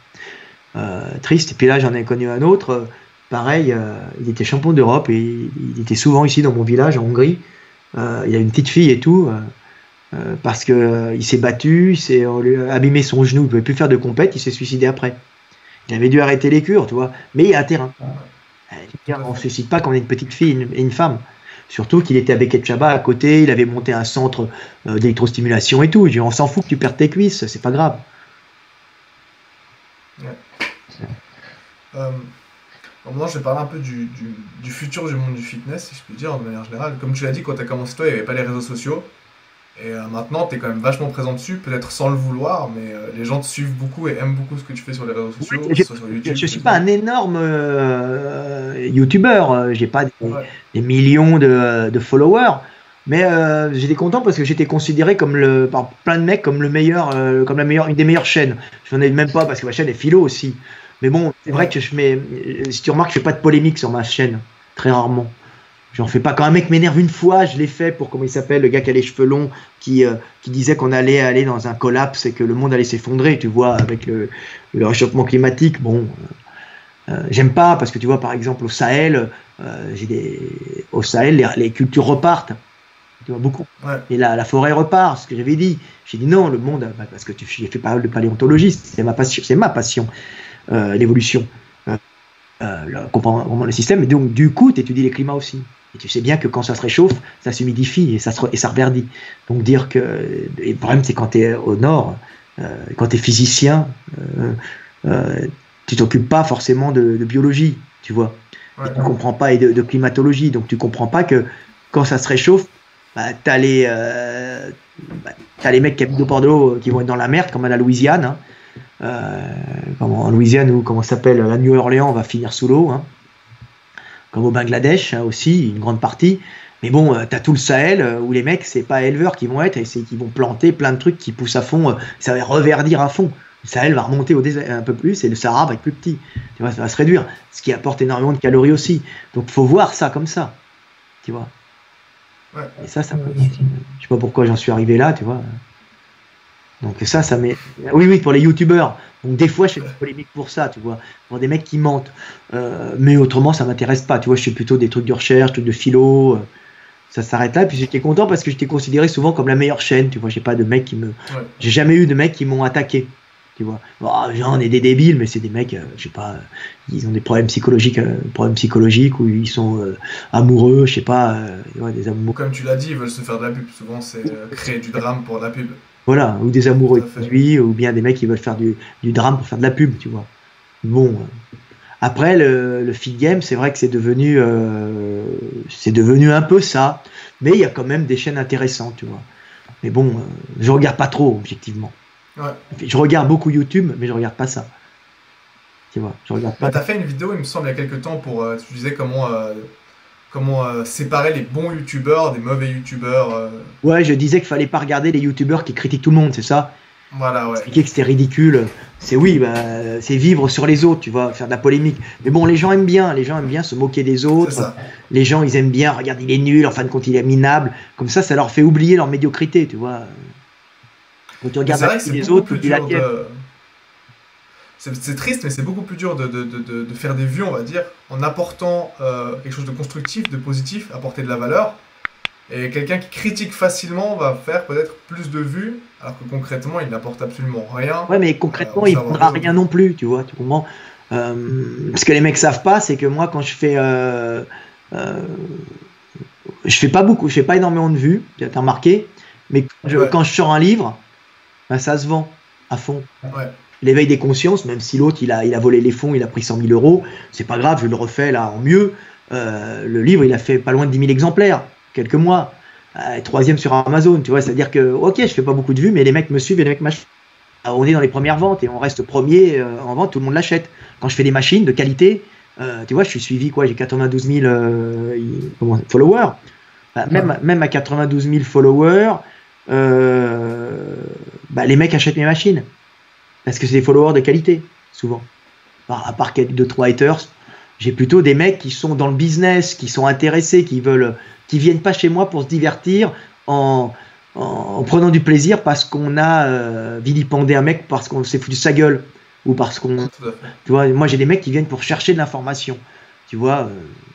B: Triste. Et puis là, j'en ai connu un autre, pareil, il était champion d'Europe et il était souvent ici dans mon village, en Hongrie. Il a une petite fille et tout, parce que il s'est battu, on lui a abîmé son genou, il pouvait plus faire de compète, il s'est suicidé après. Il avait dû arrêter les cures, tu vois. Mais il y a un terrain.
A: Tout à
B: On ne
A: fait.
B: se suicide pas quand on est une petite fille et une femme. Surtout qu'il était avec Etchaba à côté, il avait monté un centre d'électrostimulation et tout. Je dis, on s'en fout que tu perdes tes cuisses, c'est pas grave.
A: Ouais. Euh, Maintenant, je vais parler un peu du futur du monde du fitness, si je puis dire, de manière générale. Comme tu l'as dit, quand tu as commencé, toi, il n'y avait pas les réseaux sociaux. Et maintenant, tu es quand même vachement présent dessus, peut-être sans le vouloir, mais les gens te suivent beaucoup et aiment beaucoup ce que tu fais sur les réseaux
B: Ouais,
A: sociaux, que ce soit sur YouTube,
B: je suis pas
A: Facebook.
B: un énorme youtubeur, j'ai pas
A: Ouais,
B: des millions de followers, mais j'étais content parce que j'étais considéré comme par plein de mecs comme le meilleur, comme une des meilleures chaînes. Je n'en ai même pas parce que ma chaîne est philo aussi. Mais bon, c'est vrai
A: ouais,
B: que si tu remarques, je fais pas de polémique sur ma chaîne, très rarement. J'en fais pas. Quand un mec m'énerve une fois, je l'ai fait pour, comment il s'appelle, le gars qui a les cheveux longs, qui disait qu'on allait aller dans un collapse et que le monde allait s'effondrer, tu vois, avec le réchauffement climatique. Bon, j'aime pas parce que tu vois, par exemple, au Sahel, au Sahel, les cultures repartent, tu vois, beaucoup.
A: ouais,
B: Et la forêt repart, ce que j'avais dit. J'ai dit non, le monde, parce que j'ai fait pas mal de paléontologiste, c'est ma passion, l'évolution, comprendre le système. Et donc, du coup, tu étudies les climats aussi. Et tu sais bien que quand ça se réchauffe, ça s'humidifie et ça reverdit. Donc, dire que. Et le problème, c'est quand tu es au nord, quand tu es physicien, euh, tu t'occupes pas forcément de biologie, tu vois. Et
A: ouais,
B: tu comprends pas et de climatologie. Donc, tu comprends pas que quand ça se réchauffe, bah, t'as les mecs qui habitent au bord de l'eau qui vont être dans la merde, comme à la Louisiane, hein. Comme en Louisiane ou comment ça s'appelle, la Nouvelle-Orléans va finir sous l'eau, hein, comme au Bangladesh, hein, aussi, une grande partie. Mais bon, tu as tout le Sahel où les mecs, c'est pas éleveurs qui vont être, et c'est qui vont planter plein de trucs qui poussent à fond, ça va reverdir à fond. Le Sahel va remonter au désert un peu plus et le Sahara va être plus petit. Tu vois, ça va se réduire, ce qui apporte énormément de calories aussi. Donc faut voir ça comme ça, tu vois.
A: ouais,
B: Et ça,
A: bien sûr.
B: je sais pas pourquoi j'en suis arrivé là, tu vois. Donc ça m'est. Oui, oui, pour les youtubeurs. Donc des fois, je fais des polémiques pour ça, tu vois, pour des mecs qui mentent. Mais autrement, ça m'intéresse pas. Tu vois, je fais plutôt des trucs de recherche, trucs de philo. Ça s'arrête là. Puis j'étais content parce que j'étais considéré souvent comme la meilleure chaîne. Tu vois, j'ai pas de mecs
A: Ouais.
B: j'ai jamais eu de mecs qui m'ont attaqué. Tu vois, bon, j'en ai des débiles, mais c'est des mecs, je sais pas, ils ont des problèmes psychologiques ou ils sont amoureux, je sais pas, ouais, des
A: Ou
B: amours.
A: comme tu l'as dit, ils veulent se faire de la pub. Souvent, c'est créer du drame pour de la pub.
B: Voilà, ou des
A: Tout
B: amoureux de
A: à fait.
B: produits, ou bien des mecs qui veulent faire du drame pour faire de la pub, tu vois. Bon, après le feed game, c'est vrai que c'est devenu un peu ça, mais il y a quand même des chaînes intéressantes, tu vois. Mais bon, je regarde pas trop, objectivement.
A: Ouais.
B: Je regarde beaucoup YouTube, mais je regarde pas ça, tu vois. Je regarde
A: Mais
B: pas.
A: t'as fait une vidéo, il me semble, il y a quelques temps pour. Tu disais comment séparer les bons youtubeurs des mauvais youtubeurs.
B: Ouais, je disais qu'il fallait pas regarder les youtubeurs qui critiquent tout le monde, c'est ça.
A: Voilà, ouais.
B: Expliquer que c'était ridicule. C'est oui, bah, c'est vivre sur les autres, tu vois, faire de la polémique. Mais bon, les gens aiment bien se moquer des
A: C'est
B: autres.
A: ça.
B: Les gens, ils aiment bien, regarde, il est nul, en fin de compte, il est minable. Comme ça leur fait oublier leur médiocrité, tu vois. Quand tu
A: Mais
B: regardes
A: c'est
B: la
A: vrai que
B: vie
A: c'est
B: des
A: beaucoup
B: autres, tu
A: plus
B: oublies la
A: dur
B: tienne.
A: de. C'est triste, mais c'est beaucoup plus dur de faire des vues, on va dire, en apportant quelque chose de constructif, de positif, apporter de la valeur. Et quelqu'un qui critique facilement va faire peut-être plus de vues, alors que concrètement, il n'apporte absolument rien
B: Ouais, mais concrètement,
A: au
B: il
A: savoir
B: vendra
A: des autres.
B: rien non plus, tu vois, tu comprends? Ce que les mecs savent pas, c'est que moi, quand euh, je fais pas beaucoup, je fais pas énormément de vues, t'as remarqué, mais
A: Ouais,
B: quand je sors un livre, ben, ça se vend à fond.
A: ouais,
B: L'éveil des consciences, même si l'autre il a volé les fonds, il a pris 100 000 euros, c'est pas grave, je le refais là en mieux. Le livre, il a fait pas loin de 10 000 exemplaires, quelques mois. troisième sur Amazon, tu vois, c'est-à-dire que, ok, je fais pas beaucoup de vues, mais les mecs me suivent et les mecs m'achètent. On est dans les premières ventes et on reste premier en vente, tout le monde l'achète. Quand je fais des machines de qualité, tu vois, je suis suivi, quoi, j'ai 92 000 followers. Même à 92 000 followers, les mecs achètent mes machines. Parce que c'est des followers de qualité, souvent. À part quelques 2-3 haters, j'ai plutôt des mecs qui sont dans le business, qui sont intéressés, qui viennent pas chez moi pour se divertir en prenant du plaisir parce qu'on a vilipendé un mec parce qu'on s'est foutu de sa gueule ou parce qu'on, tu vois, moi j'ai des mecs qui viennent pour chercher de l'information, tu vois,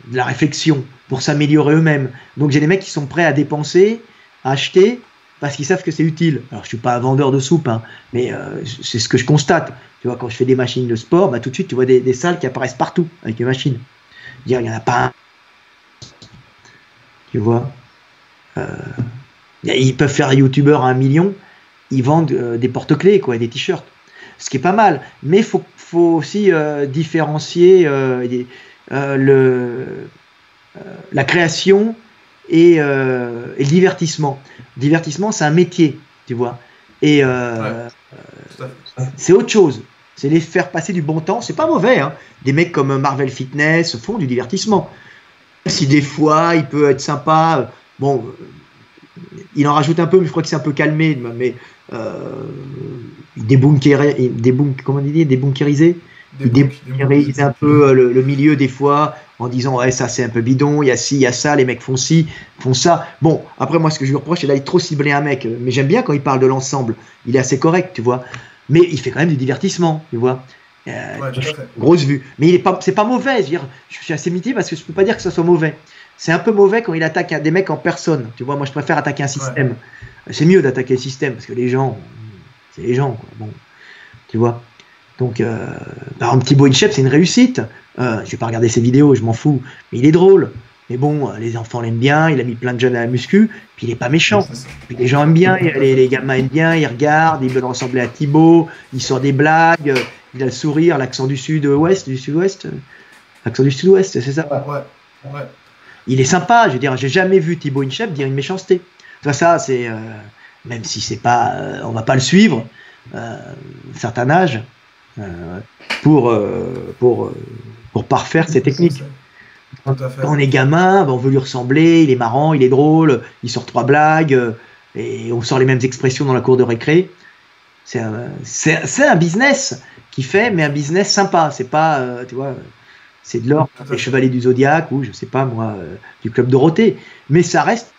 B: de la réflexion, pour s'améliorer eux-mêmes. Donc j'ai des mecs qui sont prêts à dépenser, à acheter parce qu'ils savent que c'est utile. Alors je suis pas un vendeur de soupe, hein, mais c'est ce que je constate. Tu vois, quand je fais des machines de sport, tout de suite tu vois des salles qui apparaissent partout avec les machines. Il y en a pas un. Tu vois. Ils peuvent faire youtubeur à 1 million, ils vendent des porte-clés, quoi, des t-shirts, ce qui est pas mal, mais faut aussi différencier la création et le divertissement. Le divertissement, c'est un métier, tu vois, et c'est autre chose. C'est les faire passer du bon temps, c'est pas mauvais, hein. Des mecs comme Marvel Fitness font du divertissement. Si des fois il peut être sympa, bon, il en rajoute un peu, mais je crois que c'est un peu calmé, mais il débunkérise un peu le milieu des fois en disant ouais, ça c'est un peu bidon, il y a ci, il y a ça, les mecs font ci, font ça. Bon, après moi ce que je lui reproche c'est d'aller trop cibler un mec, mais j'aime bien quand il parle de l'ensemble, il est assez correct, tu vois, mais il fait quand même du divertissement, tu vois. Grosse vue, mais c'est pas mauvais, je suis assez mitigé parce que je peux pas dire que ça soit mauvais. C'est un peu mauvais quand il attaque des mecs en personne, tu vois. Moi je préfère attaquer un système, c'est mieux d'attaquer le système parce que les gens, c'est les gens, quoi. Bon, tu vois. Donc par exemple Thibaut Inchep c'est une réussite, je vais pas regarder ses vidéos, je m'en fous, mais il est drôle. Mais bon, les enfants l'aiment bien, il a mis plein de jeunes à la muscu, puis il est pas méchant. Puis les gens aiment bien, les gamins aiment bien, ils regardent, ils veulent ressembler à Thibaut, il sort des blagues, il a le sourire, l'accent du sud-ouest, l'accent du sud-ouest, c'est ça.
A: Ouais.
B: Il est sympa, je veux dire, j'ai jamais vu Thibaut Inchep dire une méchanceté. Ça c'est, même si c'est pas, on va pas le suivre, un certain âge, pour parfaire ses techniques. Quand on est gamin, on veut lui ressembler, il est marrant, il est drôle, il sort 3 blagues, et on sort les mêmes expressions dans la cour de récré. C'est un business qui fait, mais un business sympa. C'est pas, tu vois, c'est de l'or des Chevaliers du Zodiaque ou je sais pas moi, du Club Dorothée. Mais ça reste.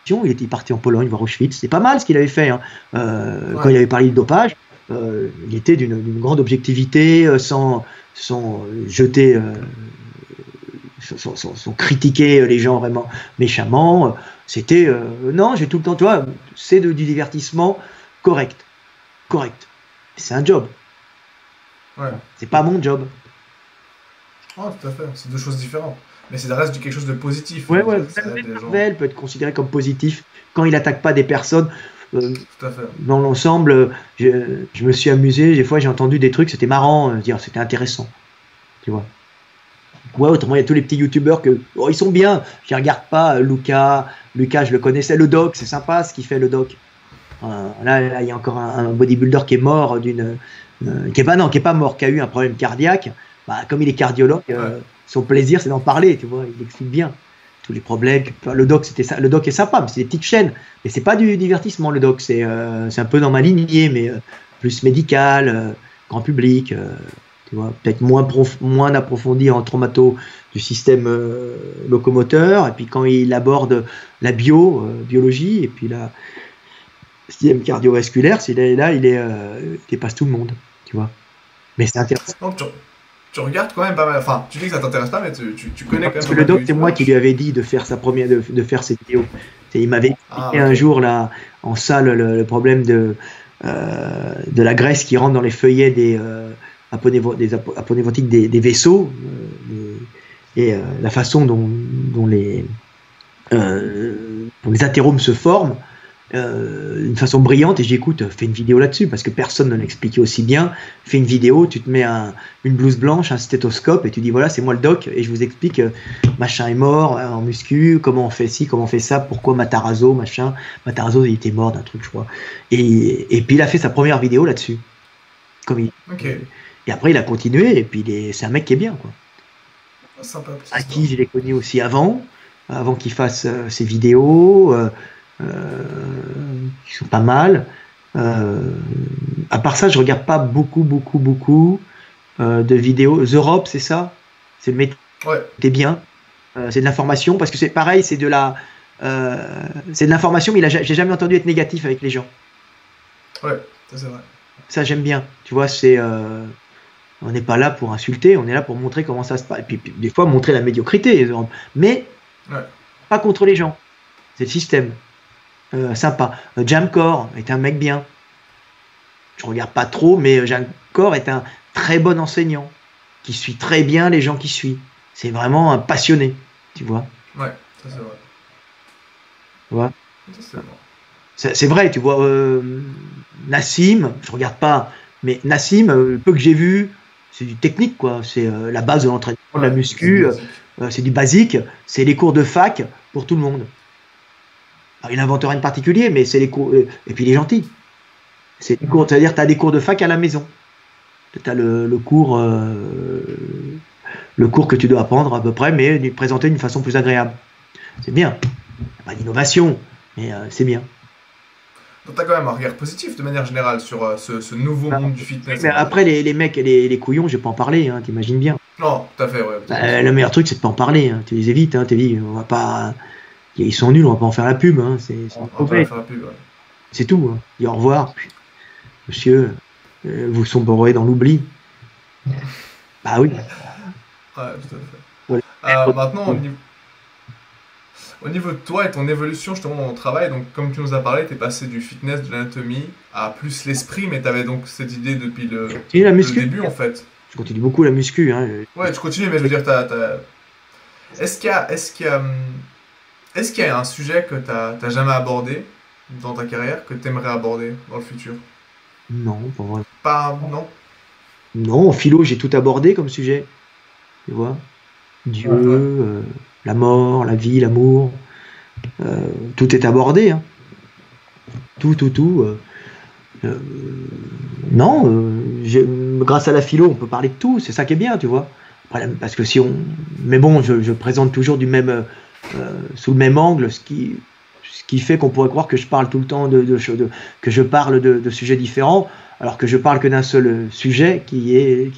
B: Il était parti en Pologne voir Auschwitz. C'est pas mal ce qu'il avait fait. Hein. Quand il avait parlé de dopage, il était d'une grande objectivité, sans jeter. Sans critiquer les gens vraiment méchamment, c'était non, j'ai tout le temps, tu vois, c'est du divertissement correct, c'est un job, c'est pas mon job.
A: Tout à fait, c'est deux choses différentes, mais c'est reste quelque chose de positif.
B: Marvel peut être considéré comme positif quand il attaque pas des personnes.
A: Tout à fait.
B: Dans l'ensemble, je me suis amusé, des fois j'ai entendu des trucs, c'était marrant, c'était intéressant, tu vois. Ouais, autrement, il y a tous les petits youtubeurs ils sont bien. Je ne regarde pas Lucas, je le connaissais. Le doc, c'est sympa ce qu'il fait, le doc. Là, il y a encore un bodybuilder qui est mort qui est pas mort, qui a eu un problème cardiaque. Comme il est cardiologue, son plaisir, c'est d'en parler, tu vois. Il explique bien tous les problèmes. Le doc, c'était ça. Le doc est sympa, mais c'est des petites chaînes. Mais c'est pas du divertissement, le doc. C'est un peu dans ma lignée, mais plus médical, grand public. Tu vois, peut-être moins approfondi en traumato du système locomoteur, et puis quand il aborde la biologie, et puis la système cardiovasculaire, s'il est là, il dépasse tout le monde, tu vois. Mais c'est intéressant.
A: Donc tu regardes quand même pas mal, enfin, tu dis que ça t'intéresse pas, mais tu connais quand même.
B: Parce que le doc, c'est moi qui lui avais dit de faire de faire ses vidéos. Il m'avait expliqué un jour là, en salle, le problème de la graisse qui rentre dans les feuillets des aponévotiques des vaisseaux, et la façon dont les athéromes se forment, d'une façon brillante et j'ai dit écoute, fais une vidéo là-dessus parce que personne ne l'expliquait aussi bien. Fais une vidéo, tu te mets une blouse blanche, un stéthoscope et tu dis voilà, c'est moi le doc et je vous explique machin est mort en muscu, comment on fait ci, comment on fait ça, pourquoi Matarazzo, machin. Matarazzo il était mort d'un truc, je crois. Et puis il a fait sa première vidéo là-dessus.
A: Okay.
B: Et après il a continué et puis c'est un mec qui est bien, quoi.
A: Sympa,
B: à qui je l'ai connu aussi avant qu'il fasse ses vidéos qui sont pas mal. À part ça, je regarde pas beaucoup de vidéos. The Rob, c'est ça? C'est le métier.
A: Ouais.
B: C'est bien. C'est de l'information parce que c'est pareil, c'est de l'information, mais j'ai jamais entendu être négatif avec les gens.
A: Ouais, ça c'est vrai.
B: Ça j'aime bien. Tu vois, on n'est pas là pour insulter, on est là pour montrer comment ça se passe. Et puis des fois montrer la médiocrité, mais pas contre les gens. C'est le système. Sympa. Jamcore est un mec bien. Je regarde pas trop, mais Jamcore est un très bon enseignant qui suit très bien les gens qui suivent. C'est vraiment un passionné, tu vois.
A: Ouais, ça c'est vrai.
B: Tu vois.
A: Ça,
B: c'est vrai, tu vois. Nassim, je regarde pas, mais Nassim, le peu que j'ai vu, c'est du technique, quoi. C'est la base de l'entraînement, de la muscu. C'est du basique. C'est les cours de fac pour tout le monde. Alors, il n'invente rien de particulier, mais c'est les cours. Et puis il est gentil. C'est des cours, c'est-à-dire tu as des cours de fac à la maison. Tu as le cours que tu dois apprendre à peu près, mais présenté d'une façon plus agréable. C'est bien. Il n'y a pas d'innovation, mais c'est bien.
A: Donc tu as quand même un regard positif de manière générale sur ce nouveau monde du fitness.
B: Mais après, les mecs et les couillons, je vais pas en parler, hein, t'imagines bien.
A: Non, tout à fait, ouais.
B: Le meilleur truc, c'est de pas en parler. Hein. Tu les évites, hein, tu dis, on va pas. Ils sont nuls, on va pas en faire la pub. Hein.
A: On va pas faire la pub, ouais.
B: C'est tout. Hein. Dis au revoir. Monsieur, vous sombrerez dans l'oubli. Bah oui.
A: Ouais, tout à fait.
B: Voilà.
A: Maintenant, au niveau de toi et ton évolution justement dans ton travail, donc comme tu nous as parlé, tu es passé du fitness, de l'anatomie à plus l'esprit, mais tu avais donc cette idée depuis le début en fait.
B: Je continue beaucoup la muscu. Hein.
A: Ouais, tu continues, mais je veux dire, est-ce qu'il y a un sujet que tu n'as jamais abordé dans ta carrière, que tu aimerais aborder dans le futur?
B: Non, pas vraiment.
A: Non?
B: Non, en philo, j'ai tout abordé comme sujet. Tu vois, Dieu, la mort, la vie, l'amour, tout est abordé. Hein. Tout. Non, grâce à la philo, on peut parler de tout. C'est ça qui est bien, tu vois. Parce que si on, mais bon, je présente toujours sous le même angle, ce qui fait qu'on pourrait croire que je parle tout le temps que je parle de sujets différents, alors que je parle que d'un seul sujet qui est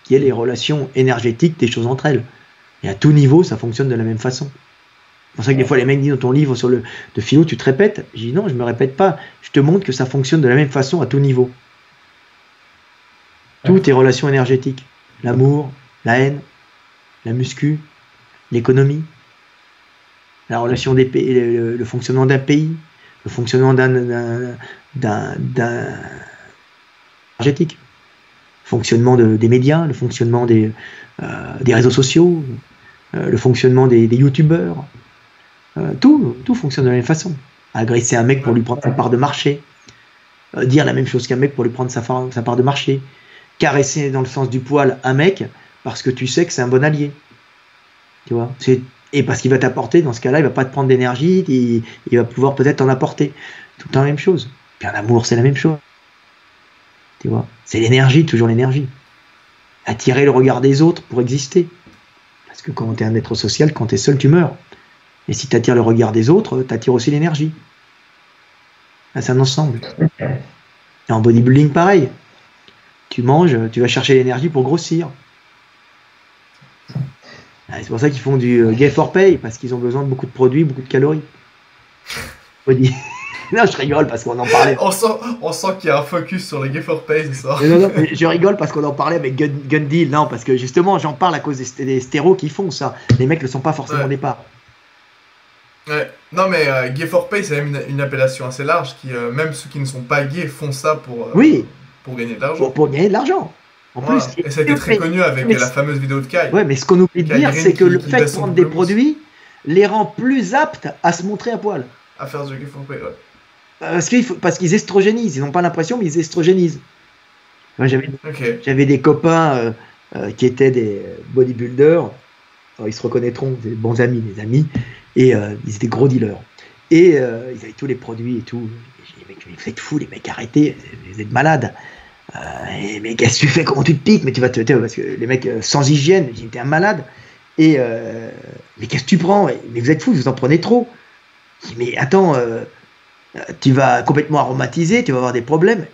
B: les relations énergétiques des choses entre elles. Et à tout niveau, ça fonctionne de la même façon. C'est pour ça que des fois, les mecs disent dans ton livre de philo, tu te répètes. Je dis non, je me répète pas. Je te montre que ça fonctionne de la même façon à tout niveau. Toutes les relations énergétiques. L'amour, la haine, la muscu, l'économie, la relation des pays, le fonctionnement d'un pays, le fonctionnement d'un énergétique, le fonctionnement des médias, le fonctionnement des réseaux sociaux, le fonctionnement des youtubeurs, tout fonctionne de la même façon. Agresser un mec pour lui prendre sa part de marché, dire la même chose qu'un mec pour lui prendre sa part de marché, caresser dans le sens du poil un mec parce que tu sais que c'est un bon allié. Tu vois, et parce qu'il va t'apporter, dans ce cas-là, il va pas te prendre d'énergie, il va pouvoir peut-être t'en apporter. Tout le temps la même chose. Puis en amour, c'est la même chose. Tu vois, c'est l'énergie, toujours l'énergie. Attirer le regard des autres pour exister. Parce que quand tu es un être social, quand tu es seul, tu meurs. Et si tu attires le regard des autres, tu attires aussi l'énergie. Là, c'est un ensemble. Et en bodybuilding, pareil. Tu manges, tu vas chercher l'énergie pour grossir. C'est pour ça qu'ils font du gay for pay, parce qu'ils ont besoin de beaucoup de produits, beaucoup de calories. Non, je rigole parce qu'on en parlait.
A: On sent qu'il y a un focus sur le gay for pay, c'est ça.
B: Non, mais je rigole parce qu'on en parlait avec Gun Deal. Non, parce que justement, j'en parle à cause des stéros qui font ça. Les mecs ne le sont pas forcément au départ.
A: Ouais. Non, mais gay for pay, c'est même une appellation assez large qui, même ceux qui ne sont pas gays font ça pour gagner de l'argent.
B: Pour gagner de l'argent. En plus,
A: et ça a été très connu avec la fameuse vidéo de Kai.
B: Ouais, mais ce qu'on oublie de dire, c'est que le fait de prendre des produits les rend plus aptes à se montrer à poil.
A: À faire du gay for pay, ouais.
B: Parce qu'ils estrogénisent. Ils n'ont pas l'impression, mais ils estrogénisent. Moi, j'avais des copains qui étaient des bodybuilders. Alors, ils se reconnaîtront, des bons amis, des amis. Et ils étaient gros dealers. Et ils avaient tous les produits et tout. J'ai dit, mec, vous êtes fous, les mecs, arrêtez, vous êtes malades. Mais qu'est-ce que tu fais? Comment tu te piques? Mais tu vas parce que les mecs sans hygiène, j'ai dit, t'es un malade. Et mais qu'est-ce que tu prends? Mais vous êtes fous, vous en prenez trop. Je dis, mais attends, tu vas complètement aromatiser, tu vas avoir des problèmes.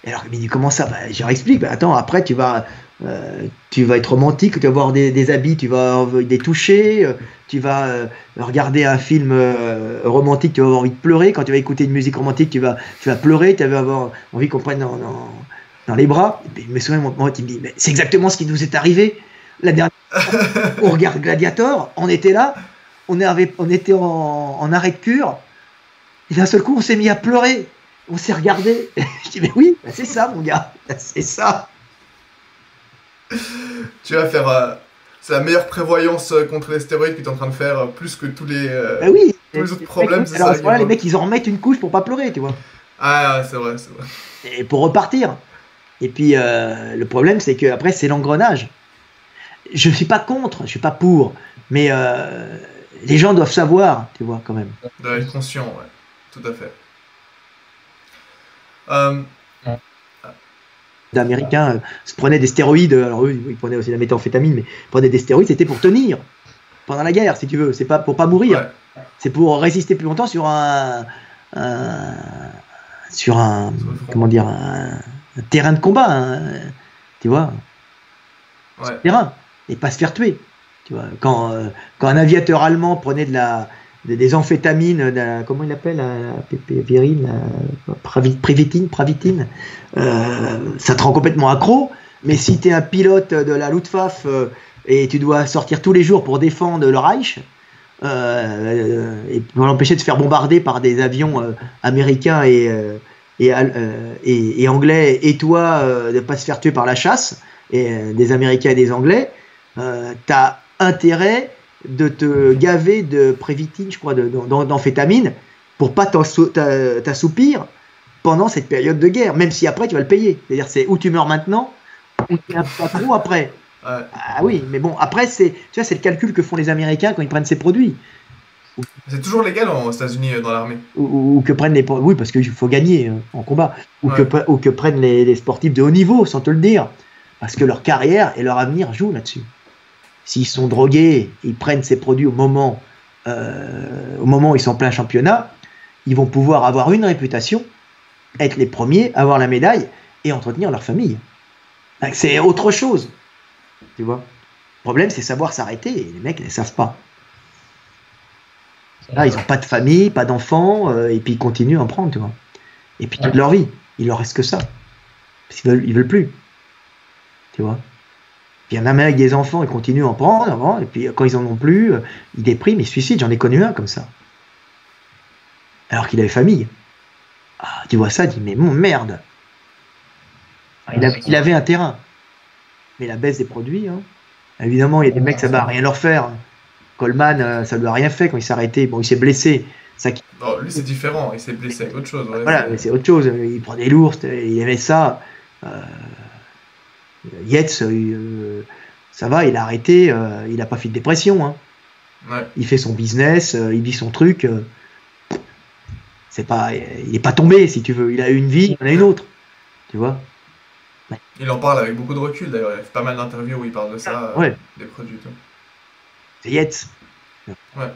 B: Et alors, il me dit, comment ça? Je leur explique, attends, après, tu vas être romantique, tu vas avoir des habits, tu vas avoir des touchés, tu vas regarder un film romantique, tu vas avoir envie de pleurer. Quand tu vas écouter une musique romantique, tu vas pleurer, tu vas avoir envie qu'on prenne dans les bras. Et puis, je me souviens, mon pote, il me dit, mais c'est exactement ce qui nous est arrivé. La dernière fois, on regarde Gladiator, on était là, on était en arrêt de cure, et d'un seul coup, on s'est mis à pleurer. On s'est regardé. Je dis, mais oui, c'est ça, mon gars, c'est ça.
A: Tu vas faire. C'est la meilleure prévoyance contre les stéroïdes que tu es en train de faire, plus que tous les,
B: oui,
A: tous les autres problèmes.
B: C'est alors, ça, les mecs, ils en remettent une couche pour pas pleurer, tu vois.
A: Ah, c'est vrai.
B: Et pour repartir. Et puis, le problème, c'est qu'après, c'est l'engrenage. Je ne suis pas contre, je ne suis pas pour, mais les gens doivent savoir, tu vois, quand même.
A: Doivent être conscients, ouais, tout à fait.
B: D'Américains se prenaient des stéroïdes, alors eux, ils prenaient aussi la méthamphétamine, mais ils prenaient des stéroïdes, c'était pour tenir pendant la guerre, si tu veux, c'est pas pour pas mourir, ouais. C'est pour résister plus longtemps sur un comment dire, un terrain de combat, tu vois,
A: ouais.
B: Terrain. Et pas se faire tuer. Tu vois, quand un aviateur allemand prenait des amphétamines, comment il appelle, Pravitine, ça te rend complètement accro. Mais si tu es un pilote de la Luftwaffe et tu dois sortir tous les jours pour défendre le Reich, et pour l'empêcher de se faire bombarder par des avions américains et anglais, et toi de ne pas se faire tuer par la chasse, et des Américains et des Anglais, t'as intérêt de te gaver de Prévitine, je crois, d'amphétamine, pour pas t'assoupir pendant cette période de guerre, même si après tu vas le payer. C'est-à-dire, c'est où tu meurs maintenant, ou tu n'as pas trop après.
A: Ouais.
B: Ah oui, mais bon, après, c'est le calcul que font les Américains quand ils prennent ces produits.
A: C'est toujours légal aux États-Unis dans l'armée.
B: Ou que prennent oui, parce qu'il faut gagner en combat. Ou que prennent les sportifs de haut niveau, sans te le dire. Parce que leur carrière et leur avenir jouent là-dessus. S'ils sont drogués, ils prennent ces produits au moment où ils sont en plein championnat, ils vont pouvoir avoir une réputation, être les premiers, avoir la médaille et entretenir leur famille. C'est autre chose. Tu vois. Le problème, c'est savoir s'arrêter et les mecs ne le savent pas. Là, ils n'ont pas de famille, pas d'enfants, et puis ils continuent à en prendre, tu vois. Et puis toute leur vie, il leur reste que ça. Parce qu'ils veulent plus. Tu vois. Puis il y en a même avec des enfants, ils continuent à en prendre, et puis quand ils en ont plus, ils dépriment, ils se suicident. J'en ai connu un comme ça. Alors qu'il avait famille. Ah, tu vois ça, tu dis, mais mon merde. Il avait un terrain. Mais la baisse des produits, hein. Évidemment, il y a des mecs, ça ne va rien leur faire. Coleman, ça ne lui a rien fait quand il s'est arrêté. Bon, il s'est blessé.
A: Non, lui, c'est différent. Il s'est blessé avec autre chose. Ouais,
B: voilà, mais c'est autre chose. Il prend des lourds, il aimait ça. Yates, ça va, il a arrêté. Il n'a pas fait de dépression. Hein.
A: Ouais.
B: Il fait son business, il vit son truc. Il n'est pas tombé, si tu veux. Il a eu une vie, il en a une autre. Tu vois.
A: Il en parle avec beaucoup de recul, d'ailleurs. Il a fait pas mal d'interviews où il parle de ça, des produits et tout.
B: C'est Yates.
A: Ouais.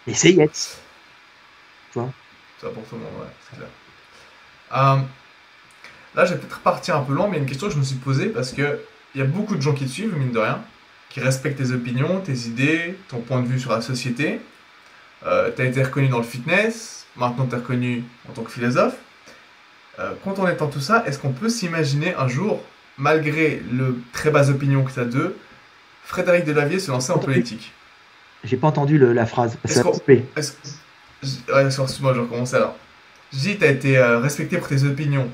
B: Et c'est Yates. Tu vois.
A: Ça pour tout le monde, ouais, c'est clair. Là, je vais peut-être partir un peu loin, mais il y a une question que je me suis posée parce qu'il y a beaucoup de gens qui te suivent, mine de rien, qui respectent tes opinions, tes idées, ton point de vue sur la société. Tu as été reconnu dans le fitness, maintenant tu es reconnu en tant que philosophe. Quand on est dans tout ça, est-ce qu'on peut s'imaginer un jour, malgré le très basse opinion que tu as d'eux, Frédéric Delavier se lancer en politique?
B: J'ai pas entendu la phrase.
A: Excuse-moi, je recommence alors. Je dis, tu as été respecté pour tes opinions,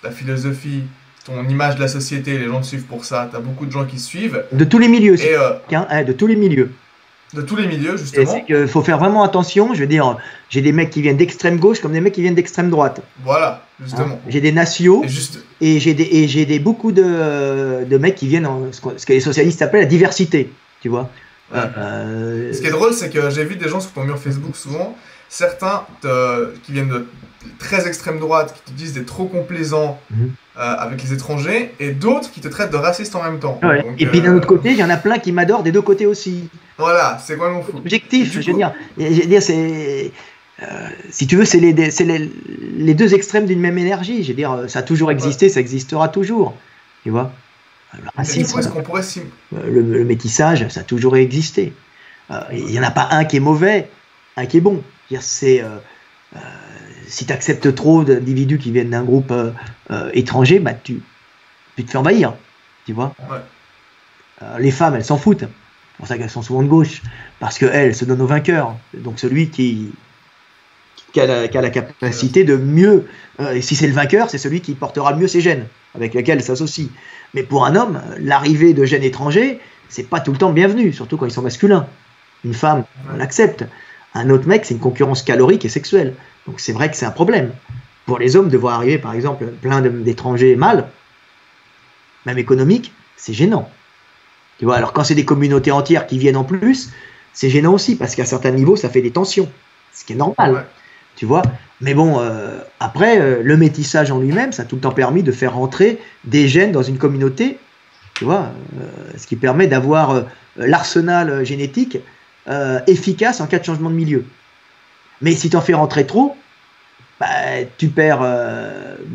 A: ta philosophie, ton image de la société, les gens te suivent pour ça, tu as beaucoup de gens qui te suivent.
B: De tous les milieux, de tous les milieux.
A: De tous les milieux, justement.
B: C'est qu'il faut faire vraiment attention. Je veux dire, j'ai des mecs qui viennent d'extrême gauche comme des mecs qui viennent d'extrême droite.
A: Voilà, justement.
B: Hein, j'ai des nationaux et j'ai beaucoup de mecs qui viennent ce que les socialistes appellent la diversité, tu vois.
A: Ouais. Ce qui est drôle, c'est que j'ai vu des gens sur ton mur Facebook souvent, certains qui viennent de très extrême droite, qui te disent d'être trop complaisant avec les étrangers, et d'autres qui te traitent de raciste en même temps.
B: Ouais. Donc, et puis d'un autre côté, il y en a plein qui m'adorent des deux côtés aussi.
A: Voilà, c'est quoi mon fou.
B: Objectif, je veux dire, c'est si tu veux, c'est les deux extrêmes d'une même énergie. Je veux dire, ça a toujours existé, ça existera toujours. Tu vois. Le racisme,
A: est-ce qu'on pourrait
B: le métissage, ça a toujours existé. Il n'y en a pas un qui est mauvais, un qui est bon. C'est si tu acceptes trop d'individus qui viennent d'un groupe étranger, bah, tu te fais envahir. Tu vois.
A: Ouais.
B: Les femmes, elles s'en foutent. C'est pour ça qu'elles sont souvent de gauche. Parce qu'elles se donnent au vainqueur. Donc celui qui a la capacité de mieux. Et si c'est le vainqueur, c'est celui qui portera le mieux ses gènes, avec lesquels elle s'associe. Mais pour un homme, l'arrivée de gènes étrangers, c'est pas tout le temps bienvenu, surtout quand ils sont masculins. Une femme, on l'accepte. Un autre mec, c'est une concurrence calorique et sexuelle. Donc c'est vrai que c'est un problème. Pour les hommes, de voir arriver, par exemple, plein d'étrangers mâles, même économiques, c'est gênant. Tu vois, alors quand c'est des communautés entières qui viennent en plus, c'est gênant aussi, parce qu'à certains niveaux, ça fait des tensions. Ce qui est normal. Ouais. Tu vois. Mais bon, après, le métissage en lui-même, ça a tout le temps permis de faire rentrer des gènes dans une communauté, tu vois, ce qui permet d'avoir l'arsenal génétique efficace en cas de changement de milieu. Mais si tu en fais rentrer trop, bah, tu perds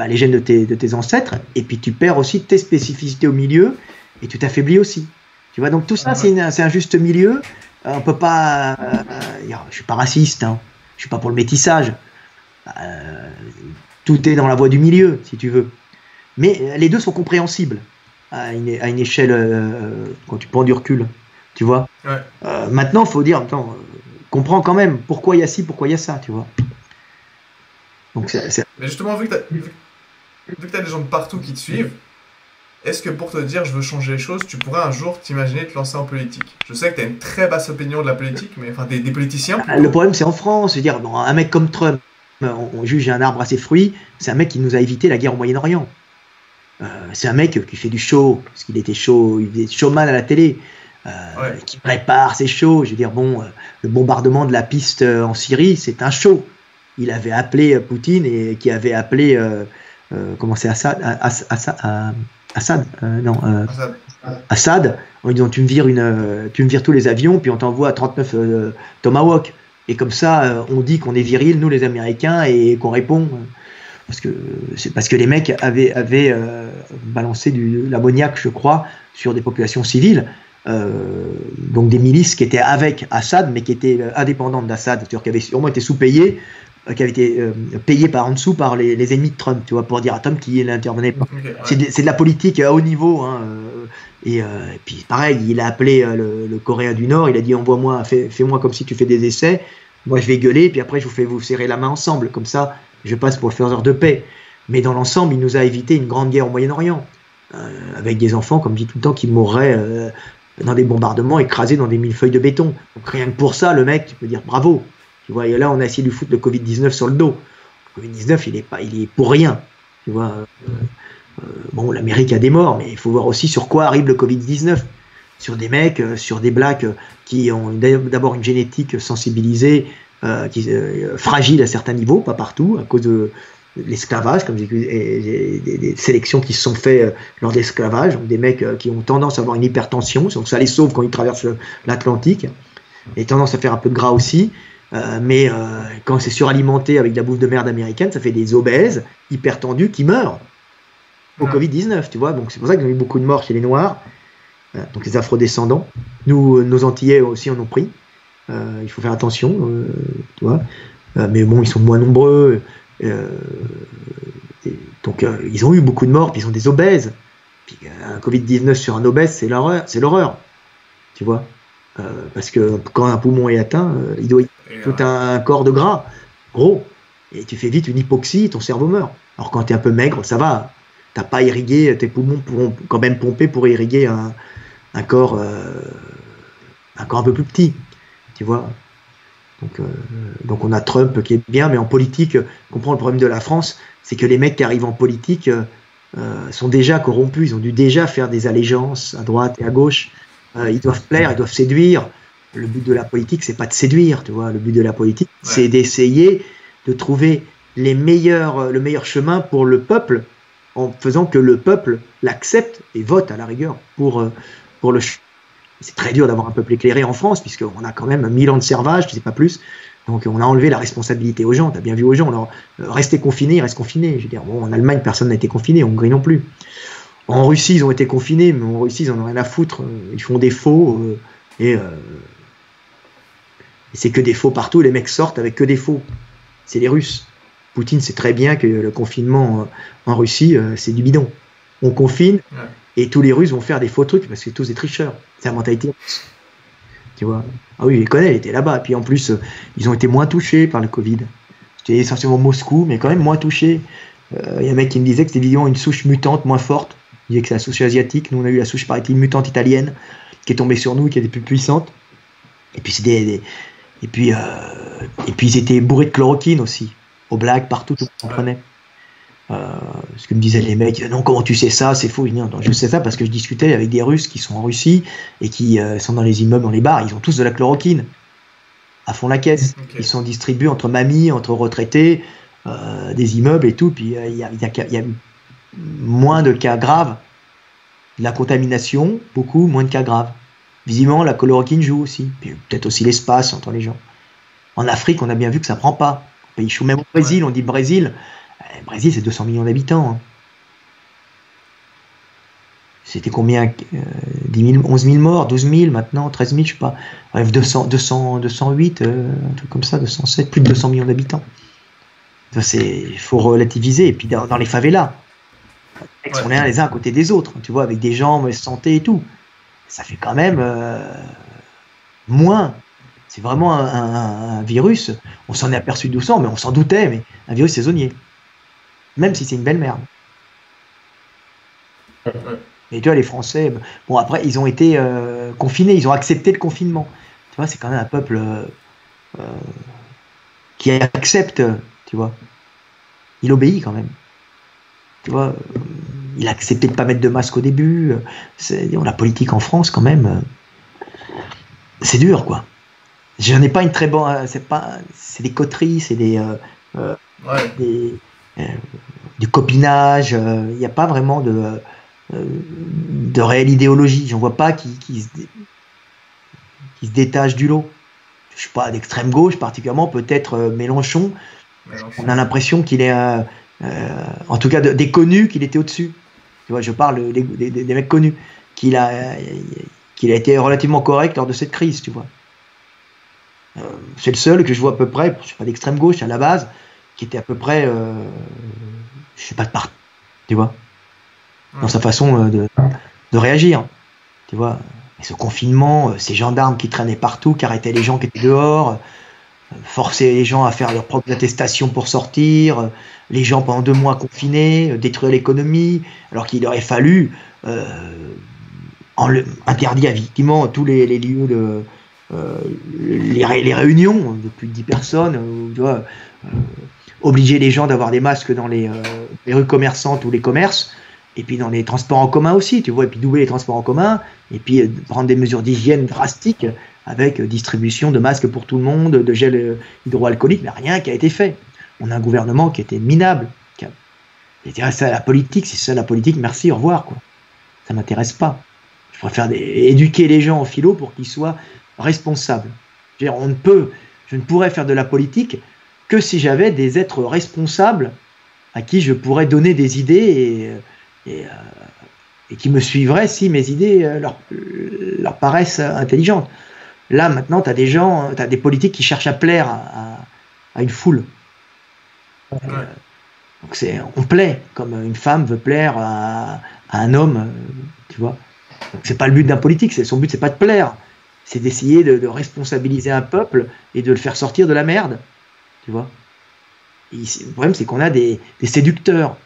B: les gènes de tes ancêtres, et puis tu perds aussi tes spécificités au milieu, et tu t'affaiblis aussi. Tu vois, donc tout ça, c'est un juste milieu. On peut pas... je suis pas raciste, hein. Je suis pas pour le métissage. Tout est dans la voie du milieu, si tu veux. Mais les deux sont compréhensibles à une échelle quand tu prends du recul, tu vois.
A: Ouais.
B: Maintenant, il faut dire, comprends quand même pourquoi il y a ci, pourquoi il y a ça, tu vois. Donc,
A: Mais justement, vu que tu as des gens de partout qui te suivent, est-ce que pour te dire je veux changer les choses, tu pourrais un jour t'imaginer te lancer en politique? Je sais que tu as une très basse opinion de la politique, mais enfin des politiciens. Plutôt.
B: Le problème, c'est en France. Je veux dire, un mec comme Trump, on juge un arbre à ses fruits, c'est un mec qui nous a évité la guerre au Moyen-Orient. C'est un mec qui fait du show, parce qu'il était show, il faisait showman à la télé, qui prépare ses shows. Je veux dire, le bombardement de la piste en Syrie, c'est un show. Il avait appelé Poutine et qui avait appelé, comment c'est Assad, en lui disant tu me vires tous les avions, puis on t'envoie 39 Tomahawk. Et comme ça, on dit qu'on est viril, nous les Américains, et qu'on répond. Parce que les mecs avaient balancé de l'ammoniac, je crois, sur des populations civiles. Donc des milices qui étaient avec Assad, mais qui étaient indépendantes d'Assad, c'est-à-dire qui avaient sûrement été sous-payées, qui avaient été payées par en dessous par les ennemis de Trump, tu vois, pour dire à Trump qu'il n'intervenait pas. Okay, ouais. C'est de la politique à haut niveau, hein, et puis pareil, il a appelé le Coréen du Nord, il a dit envoie-moi, fais-moi comme si tu fais des essais, moi je vais gueuler, puis après je vous fais vous serrer la main ensemble, comme ça je passe pour le faiseur de paix. Mais dans l'ensemble, il nous a évité une grande guerre au Moyen-Orient, avec des enfants, comme je dis tout le temps, qui mourraient dans des bombardements, écrasés dans des millefeuilles de béton. Donc rien que pour ça, le mec, tu peux dire bravo. Tu vois, et là, on a essayé de lui foutre le Covid-19 sur le dos. Le Covid-19, il est pour rien. Tu vois, l'Amérique a des morts, mais il faut voir aussi sur quoi arrive le Covid-19. Sur des mecs, sur des blacks qui ont d'abord une génétique sensibilisée, fragile à certains niveaux, pas partout, à cause de l'esclavage, comme des sélections qui se sont faites lors de l'esclavage, des mecs qui ont tendance à avoir une hypertension, donc ça les sauve quand ils traversent l'Atlantique, et tendance à faire un peu de gras aussi. Mais quand c'est suralimenté avec de la bouffe de merde américaine, ça fait des obèses, hyper tendus, qui meurent au Covid-19, tu vois. Donc c'est pour ça qu'il y a eu beaucoup de morts chez les Noirs, donc les afrodescendants. Nous, nos Antillais aussi en ont pris. Il faut faire attention, tu vois. Mais bon, ils sont moins nombreux. Donc ils ont eu beaucoup de morts, puis ils sont des obèses. Puis un Covid-19 sur un obèse, c'est l'horreur, tu vois. Parce que quand un poumon est atteint, il doit y avoir tout un corps de gras, gros, et tu fais vite une hypoxie, ton cerveau meurt. Alors quand tu es un peu maigre, ça va, t'as pas irrigué, tes poumons pourront quand même pomper pour irriguer un corps un peu plus petit. tu vois. Donc on a Trump qui est bien, mais en politique, comprends le problème de la France, c'est que les mecs qui arrivent en politique sont déjà corrompus, ils ont dû déjà faire des allégeances à droite et à gauche, ils doivent plaire, ils doivent séduire. Le but de la politique, c'est pas de séduire, tu vois. Le but de la politique, c'est d'essayer de trouver le meilleur chemin pour le peuple, en faisant que le peuple l'accepte et vote à la rigueur pour le. C'est très dur d'avoir un peuple éclairé en France, puisqu'on a quand même 1000 ans de servage, tu sais pas plus. Donc on a enlevé la responsabilité aux gens. Tu as bien vu aux gens, alors rester confinés, ils restent confinés. Je veux dire, bon, en Allemagne, personne n'a été confiné, en Hongrie non plus. En Russie, ils ont été confinés, mais en Russie, ils en ont rien à foutre. Ils font des faux et c'est que des faux partout. Les mecs sortent avec que des faux. C'est les Russes. Poutine sait très bien que le confinement en Russie, c'est du bidon. On confine et tous les Russes vont faire des faux trucs parce que c'est tous des tricheurs. C'est la mentalité russe. Tu vois. Ah oui, je les connais, ils étaient là-bas. Et puis en plus, ils ont été moins touchés par le Covid. C'était essentiellement Moscou, mais quand même moins touchés. Il y a un mec qui me disait que c'était évidemment une souche mutante moins forte. Il disait que c'est la souche asiatique. Nous, on a eu la souche, paraît-il, mutante italienne qui est tombée sur nous, qui était plus puissante. Et puis et puis ils étaient bourrés de chloroquine aussi. Aux blagues, partout, tout le monde comprenait. Ce que me disaient les mecs, non, comment tu sais ça, c'est faux. Non, je sais ça parce que je discutais avec des Russes qui sont en Russie et qui sont dans les immeubles, dans les bars, ils ont tous de la chloroquine à fond la caisse. Okay. Ils sont distribués entre mamies, entre retraités, des immeubles et tout. Puis il y a moins de cas graves, de la contamination, beaucoup moins de cas graves. Visiblement, la chloroquine joue aussi. Puis peut-être aussi l'espace entre les gens. En Afrique, on a bien vu que ça prend pas. Pays chaud, même au Brésil, on dit Brésil. Brésil, c'est 200 millions d'habitants. Hein. C'était combien 10 000, 11 000 morts, 12 000 maintenant, 13 000, je sais pas. Bref, 208, un truc comme ça, 207, plus de 200 millions d'habitants. Il faut relativiser. Et puis dans les favelas, on est les uns à côté des autres, tu vois, avec des gens, mauvaise santé et tout. Ça fait quand même moins. C'est vraiment un virus. On s'en est aperçu doucement, mais on s'en doutait, mais un virus saisonnier. Même si c'est une belle merde. Et tu vois, les Français, bon, après, ils ont été confinés, ils ont accepté le confinement. Tu vois, c'est quand même un peuple qui accepte, tu vois. Il obéit quand même. Tu vois, il a accepté de ne pas mettre de masque au début. La politique en France, quand même, c'est dur, quoi. J'en ai pas une très bonne. C'est des coteries, c'est du copinage. Il n'y a pas vraiment de réelle idéologie. J'en vois pas qui se détache du lot. Je suis pas d'extrême gauche, particulièrement peut-être Mélenchon. On a l'impression qu'il est, en tout cas des connus, qu'il était au-dessus. Tu vois, je parle des mecs connus, qu'il a été relativement correct lors de cette crise, tu vois. C'est le seul que je vois à peu près, je suis pas d'extrême gauche à la base, qui était à peu près, je sais pas de part, tu vois, dans sa façon de réagir, tu vois. Et ce confinement, ces gendarmes qui traînaient partout, qui arrêtaient les gens qui étaient dehors, forcer les gens à faire leurs propres attestations pour sortir, les gens pendant 2 mois confinés, détruire l'économie, alors qu'il aurait fallu interdire effectivement tous les lieux de les réunions de plus de 10 personnes, tu vois, obliger les gens d'avoir des masques dans les rues commerçantes ou les commerces, et puis dans les transports en commun aussi, tu vois, et puis doubler les transports en commun, et puis prendre des mesures d'hygiène drastiques avec distribution de masques pour tout le monde, de gel hydroalcoolique, mais rien qui a été fait. On a un gouvernement qui était minable. C'est ça la politique, c'est ça la politique, merci, au revoir, quoi. Ça m'intéresse pas. Je préfère éduquer les gens en philo pour qu'ils soient responsables. Je veux dire, je ne pourrais faire de la politique que si j'avais des êtres responsables à qui je pourrais donner des idées et qui me suivraient si mes idées leur paraissent intelligentes. Là, maintenant, tu as des politiques qui cherchent à plaire à une foule. Donc on plaît, comme une femme veut plaire à un homme, tu vois. Donc c'est pas le but d'un politique, son but c'est pas de plaire, c'est d'essayer de responsabiliser un peuple et de le faire sortir de la merde, tu vois. Et le problème c'est qu'on a des séducteurs.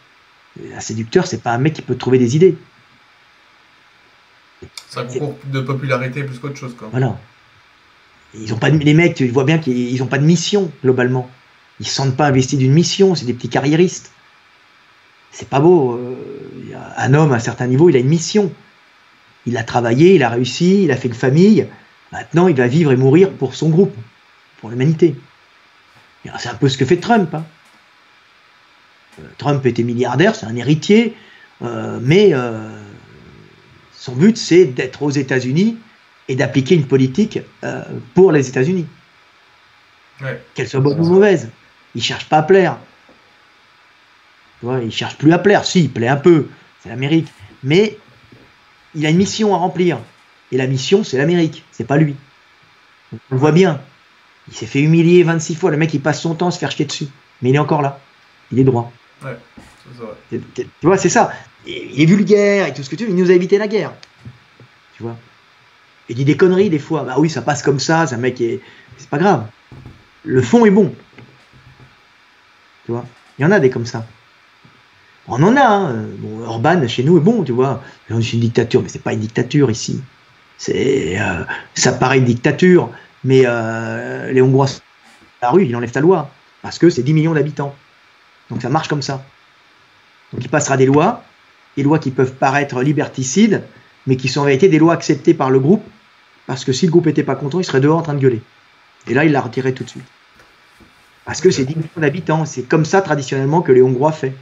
B: Un séducteur, c'est pas un mec qui peut trouver des idées.
A: C'est un concours de popularité plus qu'autre chose, quoi.
B: Voilà. Ils ont pas les mecs, tu vois bien qu'ils n'ont pas de mission, globalement. Ils ne se sentent pas investis d'une mission, c'est des petits carriéristes. C'est pas beau. Un homme, à un certain niveau, il a une mission. Il a travaillé, il a réussi, il a fait une famille. Maintenant, il va vivre et mourir pour son groupe, pour l'humanité. C'est un peu ce que fait Trump. Hein. Trump était milliardaire, c'est un héritier, mais son but, c'est d'être aux États-Unis et d'appliquer une politique pour les États-Unis. Ouais. Qu'elle soit bonne ou mauvaise. Il ne cherche pas à plaire. Tu vois, il ne cherche plus à plaire. Si, il plaît un peu. C'est l'Amérique. Mais il a une mission à remplir. Et la mission, c'est l'Amérique. C'est pas lui. Donc, on le voit bien. Il s'est fait humilier 26 fois. Le mec, il passe son temps à se faire jeter dessus. Mais il est encore là. Il est droit.
A: Ouais, c'est ça.
B: Tu vois, c'est ça. Il est vulgaire et tout ce que tu veux. Il nous a évité la guerre. Tu vois. Il dit des conneries des fois. Bah oui, ça passe comme ça. C'est un mec est... C'est pas grave. Le fond est bon. Tu vois. Il y en a des comme ça. On en a. Hein. Bon, Orban, chez nous, est bon, tu vois. C'est une dictature, mais c'est pas une dictature ici. Ça paraît une dictature, mais les Hongrois, la rue, ils enlèvent la loi. Parce que c'est 10 millions d'habitants. Donc ça marche comme ça. Donc il passera des lois qui peuvent paraître liberticides, mais qui sont en vérité des lois acceptées par le groupe, parce que si le groupe n'était pas content, il serait dehors en train de gueuler. Et là, il l'a retiré tout de suite. Parce que c'est 10 millions d'habitants. C'est comme ça, traditionnellement, que les Hongrois font.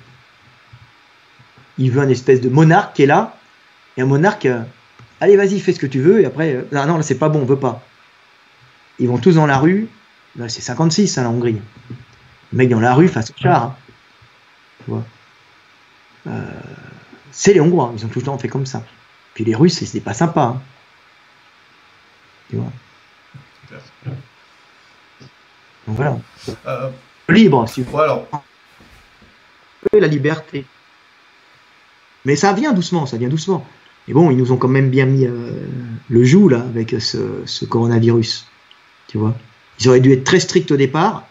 B: Il veut un espèce de monarque qui est là, et un monarque, allez, vas-y, fais ce que tu veux, et après, non, là, c'est pas bon, on veut pas. Ils vont tous dans la rue, là, c'est 56, hein, la Hongrie. Les mecs dans la rue face au char. Hein. Tu vois. C'est les Hongrois, ils ont tout le temps fait comme ça. Puis les Russes, c'est pas sympa. Hein. Tu vois. Donc voilà. Libre, si vous voulez. La liberté. Mais ça vient doucement, ça vient doucement. Mais bon, ils nous ont quand même bien mis le joug, là, avec ce coronavirus. Tu vois. Ils auraient dû être très stricts au départ,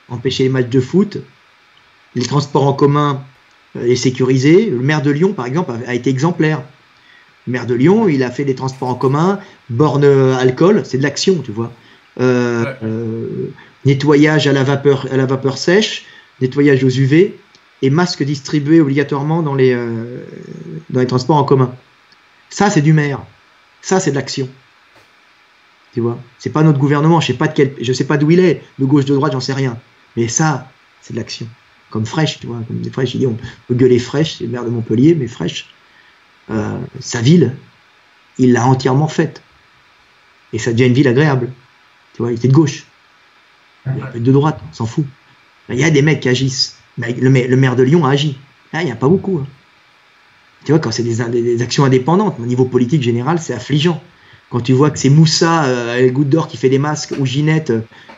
B: empêcher les matchs de foot, les transports en commun, les sécuriser. Le maire de Lyon, par exemple, a été exemplaire. Le maire de Lyon, il a fait des transports en commun, borne alcool, c'est de l'action, tu vois. Nettoyage à la vapeur sèche, nettoyage aux UV et masques distribués obligatoirement dans les transports en commun. Ça, c'est du maire. Ça, c'est de l'action. Tu vois, c'est pas notre gouvernement. Je sais pas d'où il est, de gauche, de droite, j'en sais rien. Mais ça, c'est de l'action. Comme Frêche, tu vois, comme des Frêche, il dit on peut gueuler Frêche, c'est le maire de Montpellier, mais Frêche, sa ville, il l'a entièrement faite. Et ça devient une ville agréable. Tu vois, il était de gauche. Il peut être de droite, on s'en fout. Il y a des mecs qui agissent. Le maire de Lyon a agi. Là, il n'y a pas beaucoup. Hein. Tu vois, quand c'est des actions indépendantes, au niveau politique général, c'est affligeant. Quand tu vois que c'est Moussa, à la Goutte d'Or, qui fait des masques, ou Ginette,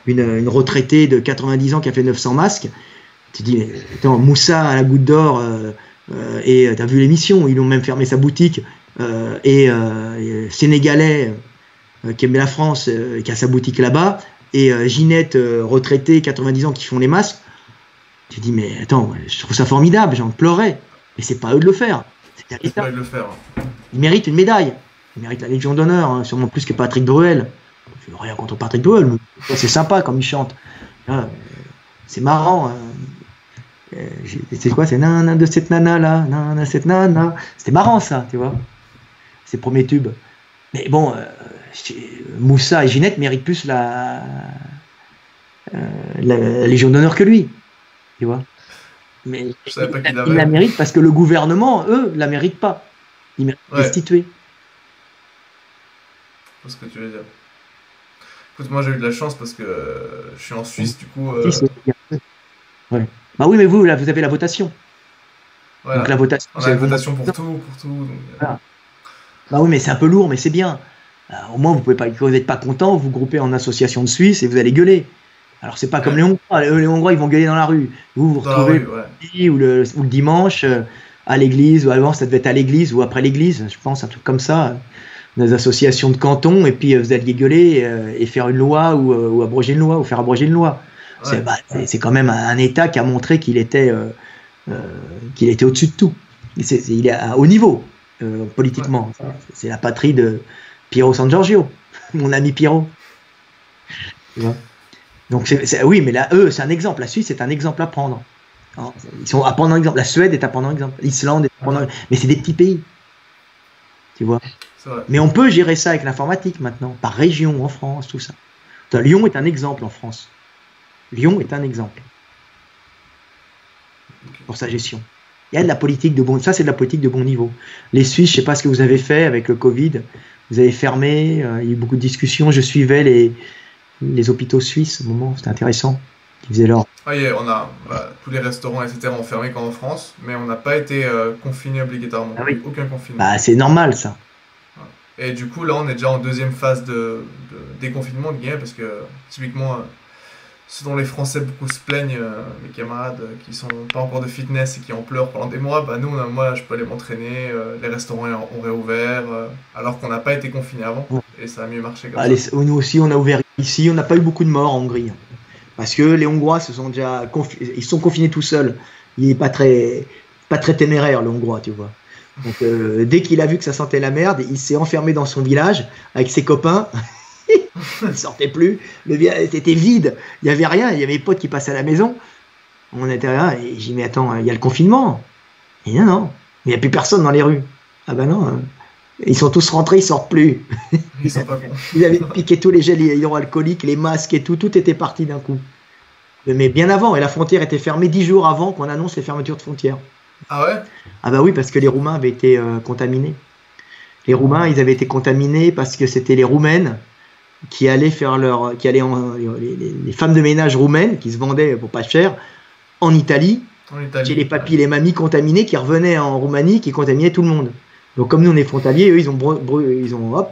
B: une retraitée de 90 ans qui a fait 900 masques, tu te dis, attends, Moussa à la Goutte d'Or, et tu as vu l'émission, ils ont même fermé sa boutique, et Sénégalais qui aime la France, qui a sa boutique là-bas, et Ginette, retraitée, 90 ans, qui font les masques. Tu te dis, mais attends, je trouve ça formidable, j'en pleurais. Mais c'est pas à eux de le faire. C'est pas eux de le faire. Ils méritent une médaille. Ils méritent la Légion d'honneur, hein, sûrement plus que Patrick Bruel. Je n'ai rien contre Patrick Bruel, mais c'est sympa comme il chante. C'est marrant. C'est quoi, c'est nana de cette nana là, nana cette nana. C'était marrant ça, tu vois. Ces premiers tubes. Mais bon, Moussa et Ginette méritent plus la Légion d'honneur que lui. Tu vois. Mais il la mérite parce que le gouvernement, eux, la méritent pas. Ils méritent destituer.
A: C'est ce que tu veux dire. Écoute, moi j'ai eu de la chance parce que je suis en Suisse, du coup.
B: Ouais. Bah oui, mais vous, là, vous avez la votation.
A: Voilà. Donc
B: la votation.
A: On a la votation pour tout, donc...
B: Voilà. Bah oui, mais c'est un peu lourd, mais c'est bien. Au moins, vous n'êtes pas content, vous groupez en association de Suisse et vous allez gueuler. Alors c'est pas comme les Hongrois. Les Hongrois, ils vont gueuler dans la rue. Vous retrouvez le samedi ou le dimanche à l'église, ou avant ça devait être à l'église ou après l'église, je pense, un truc comme ça. Des associations de canton, et puis vous alliez gueuler et faire une loi ou abroger une loi ou faire abroger une loi. Ouais. C'est quand même un État qui a montré qu'il était au-dessus de tout. Il est à haut niveau politiquement. Ouais. C'est la patrie de Piero San Giorgio, mon ami Piero. Tu vois. Donc oui, mais là, eux, c'est un exemple. La Suisse, c'est un exemple à prendre. Alors, ils sont à prendre en exemple. La Suède est à prendre en exemple. L'Islande est à prendre en exemple. Mais c'est des petits pays. Tu vois. Mais on peut gérer ça avec l'informatique maintenant, par région, en France, tout ça. Lyon est un exemple en France. Lyon est un exemple pour sa gestion. Il y a de la politique de bon, ça c'est de la politique de bon niveau. Les Suisses, je ne sais pas ce que vous avez fait avec le Covid. Vous avez fermé, il y a eu beaucoup de discussions. Je suivais les hôpitaux suisses au moment, c'était intéressant. Ils faisaient leur.
A: Oui, tous les restaurants, etc. ont fermé comme en France, mais on n'a pas été confinés obligatoirement.
B: Ah oui.
A: Aucun confinement.
B: Bah, c'est normal ça.
A: Et du coup, là, on est déjà en deuxième phase de déconfinement, parce que typiquement, ce dont les Français beaucoup se plaignent, mes camarades qui sont pas encore de fitness et qui en pleurent pendant des mois, bah nous, moi, je peux aller m'entraîner, les restaurants ont réouvert, alors qu'on n'a pas été confinés avant, et ça a mieux marché comme ça.
B: Nous aussi, on a ouvert ici, on n'a pas eu beaucoup de morts en Hongrie. Parce que les Hongrois ils sont confinés tout seuls. Il n'est pas très téméraire, le Hongrois, tu vois. Donc, dès qu'il a vu que ça sentait la merde, il s'est enfermé dans son village avec ses copains. Il ne sortait plus. Le village était vide. Il n'y avait rien. Il y avait des potes qui passaient à la maison. On était là et j'ai dit, mais attends, il y a le confinement. Et non. Mais il n'y a plus personne dans les rues. Ah ben non. Ils sont tous rentrés, ils sortent plus. Ils avaient piqué tous les gels hydroalcooliques, les masques et tout. Tout était parti d'un coup. Mais bien avant. Et la frontière était fermée 10 jours avant qu'on annonce les fermetures de frontières.
A: Ah ouais?
B: Ah bah oui, parce que les Roumains avaient été contaminés. Les Roumains, ils avaient été contaminés parce que c'était les Roumaines qui allaient faire les femmes de ménage roumaines qui se vendaient pour pas cher en Italie. Chez les papis et les mamies contaminés qui revenaient en Roumanie, qui contaminaient tout le monde. Donc comme nous on est frontaliers, eux ils ont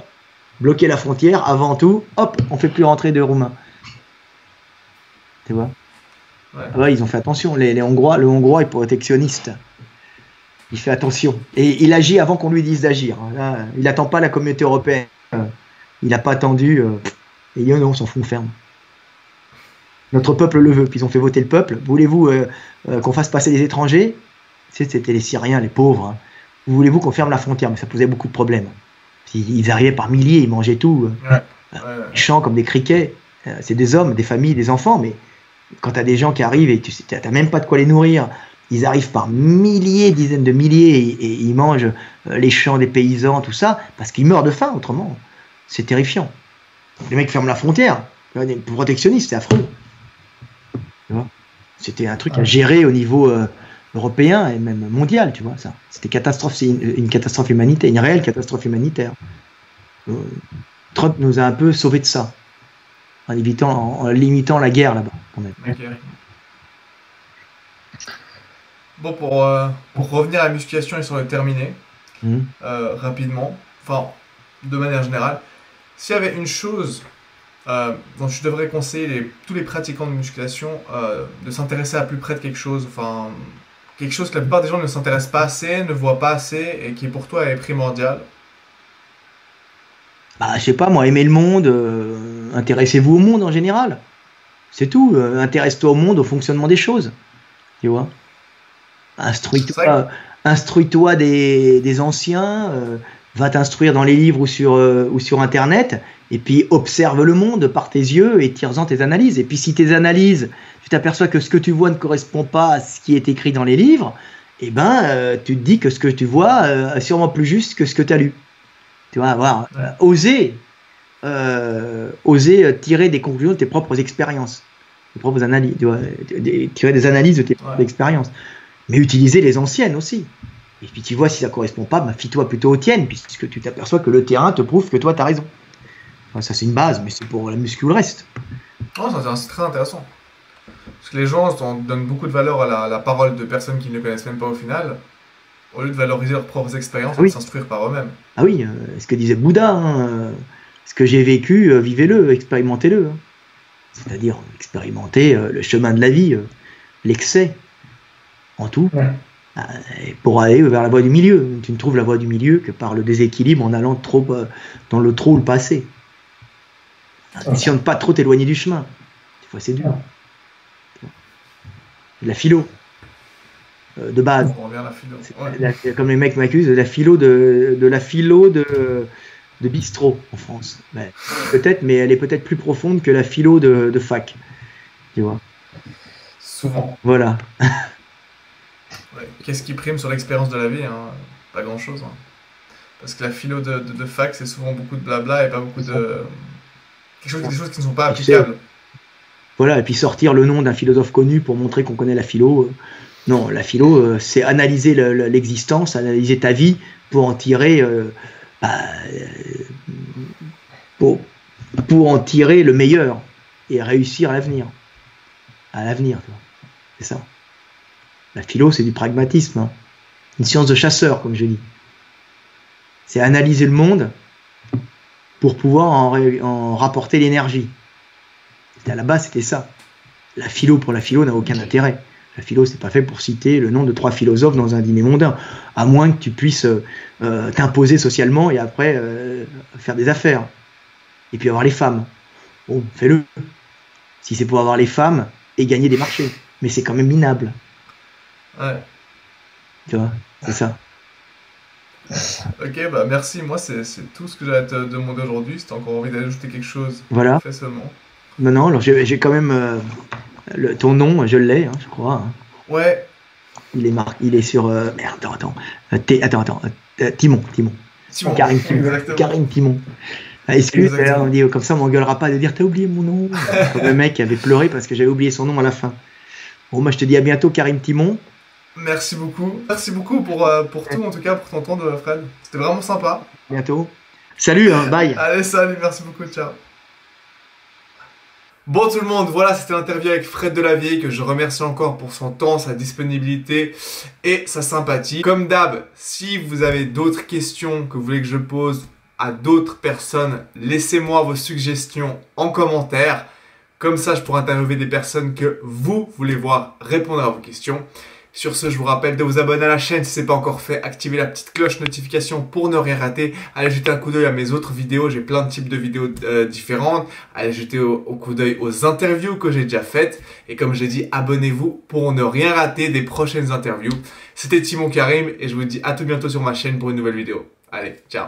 B: bloqué la frontière avant tout. Hop, on fait plus rentrer de Roumains. Tu vois? Ouais. Ah ouais, ils ont fait attention. Les Hongrois, le Hongrois est protectionniste. Il fait attention. Et il agit avant qu'on lui dise d'agir. Là, il n'attend pas la communauté européenne. Il n'a pas attendu. Et non, on s'en fout, on ferme. Notre peuple le veut. Puis ils ont fait voter le peuple. Voulez-vous qu'on fasse passer les étrangers? C'était les Syriens, les pauvres. Voulez-vous qu'on ferme la frontière? Mais ça posait beaucoup de problèmes. Ils arrivaient par milliers, ils mangeaient tout. Ils chantent comme des criquets. C'est des hommes, des familles, des enfants. Mais quand tu as des gens qui arrivent et tu n'as même pas de quoi les nourrir, ils arrivent par milliers, dizaines de milliers et ils mangent les champs des paysans, tout ça, parce qu'ils meurent de faim autrement. C'est terrifiant. Les mecs ferment la frontière. Protectionnistes, c'est affreux. C'était un truc à gérer au niveau européen et même mondial, tu vois, ça. C'était une catastrophe humanitaire, une réelle catastrophe humanitaire. Trump nous a un peu sauvés de ça, en limitant la guerre là-bas, quand même.
A: Okay. Bon, pour revenir à la musculation et sur le terminer, rapidement, enfin, de manière générale, s'il y avait une chose dont je devrais conseiller tous les pratiquants de musculation de s'intéresser à plus près de quelque chose, enfin, quelque chose que la plupart des gens ne s'intéressent pas assez, ne voient pas assez, et qui pour toi est primordial.
B: Bah, je sais pas, moi, aimez le monde, intéressez-vous au monde en général. C'est tout, intéresse-toi au monde, au fonctionnement des choses, tu vois. Instruis-toi des anciens, va t'instruire dans les livres ou sur Internet, et puis observe le monde par tes yeux et tire-en tes analyses. Et puis si tes analyses, tu t'aperçois que ce que tu vois ne correspond pas à ce qui est écrit dans les livres, eh ben, tu te dis que ce que tu vois est sûrement plus juste que ce que tu as lu. Tu vas avoir oser tirer des conclusions de tes propres expériences, tes propres analyses, tirer des analyses de tes propres expériences. Mais utiliser les anciennes aussi. Et puis tu vois si ça ne correspond pas, bah, fie-toi plutôt aux tiennes, puisque tu t'aperçois que le terrain te prouve que toi tu as raison. Enfin, ça c'est une base, mais c'est pour la muscu le reste.
A: Oh, c'est très intéressant. Parce que les gens donnent beaucoup de valeur à la parole de personnes qu'ils ne connaissent même pas au final, au lieu de valoriser leurs propres expériences et de s'instruire par eux-mêmes.
B: Ah oui, ce que disait Bouddha, ce que j'ai vécu, vivez-le, expérimentez-le. C'est-à-dire expérimenter le chemin de la vie, l'excès, en tout, pour aller vers la voie du milieu. Tu ne trouves la voie du milieu que par le déséquilibre en allant trop dans le trop ou le passé. Attention de ne pas trop t'éloigner du chemin. Des fois c'est dur. La philo. De base.
A: On revient à la philo.
B: Comme les mecs m'accusent, la philo de de bistrot en France. Peut-être, mais elle est peut-être plus profonde que la philo de fac. Tu vois.
A: Souvent.
B: Voilà.
A: Ouais. Qu'est-ce qui prime sur l'expérience de la vie, hein? Pas grand-chose. Hein. Parce que la philo de fac, c'est souvent beaucoup de blabla et pas beaucoup de... des choses qui ne sont pas applicables.
B: Voilà, et puis sortir le nom d'un philosophe connu pour montrer qu'on connaît la philo. Non, la philo, c'est analyser l'existence, analyser ta vie pour en tirer... pour en tirer le meilleur et réussir à l'avenir. À l'avenir, c'est ça. La philo, c'est du pragmatisme. Hein. Une science de chasseur, comme je dis. C'est analyser le monde pour pouvoir en rapporter l'énergie. À la base, c'était ça. La philo pour la philo n'a aucun intérêt. La philo, c'est pas fait pour citer le nom de 3 philosophes dans un dîner mondain, à moins que tu puisses t'imposer socialement et après faire des affaires. Et puis avoir les femmes. Bon, fais-le. Si c'est pour avoir les femmes et gagner des marchés. Mais c'est quand même minable.
A: Ouais.
B: Tu vois, c'est ça.
A: Ok, bah merci. Moi, c'est tout ce que j'allais te demander aujourd'hui. Si tu as encore envie d'ajouter quelque chose,
B: voilà.
A: Fais seulement.
B: Non, alors j'ai quand même ton nom, je l'ai, hein, je crois. Hein.
A: Ouais.
B: Il est sur. Merde, attends. Timon. Karim Timon. Karim Timon. Excuse, on dit comme ça, on m'engueulera pas de dire t'as oublié mon nom. Comme le mec avait pleuré parce que j'avais oublié son nom à la fin. Bon, moi je te dis à bientôt, Karim Timon.
A: Merci beaucoup. Merci beaucoup pour tout, en tout cas, pour ton temps, Fred. C'était vraiment sympa.
B: Bientôt. Salut, hein, bye.
A: Allez, salut, merci beaucoup, ciao. Bon tout le monde, voilà, c'était l'interview avec Fred Delavier que je remercie encore pour son temps, sa disponibilité et sa sympathie. Comme d'hab, si vous avez d'autres questions que vous voulez que je pose à d'autres personnes, laissez-moi vos suggestions en commentaire. Comme ça, je pourrai interviewer des personnes que vous voulez voir répondre à vos questions. Sur ce, je vous rappelle de vous abonner à la chaîne si ce n'est pas encore fait. Activez la petite cloche notification pour ne rien rater. Allez jeter un coup d'œil à mes autres vidéos. J'ai plein de types de vidéos différentes. Allez jeter au coup d'œil aux interviews que j'ai déjà faites. Et comme j'ai dit, abonnez-vous pour ne rien rater des prochaines interviews. C'était Timon Karim et je vous dis à tout bientôt sur ma chaîne pour une nouvelle vidéo. Allez, ciao.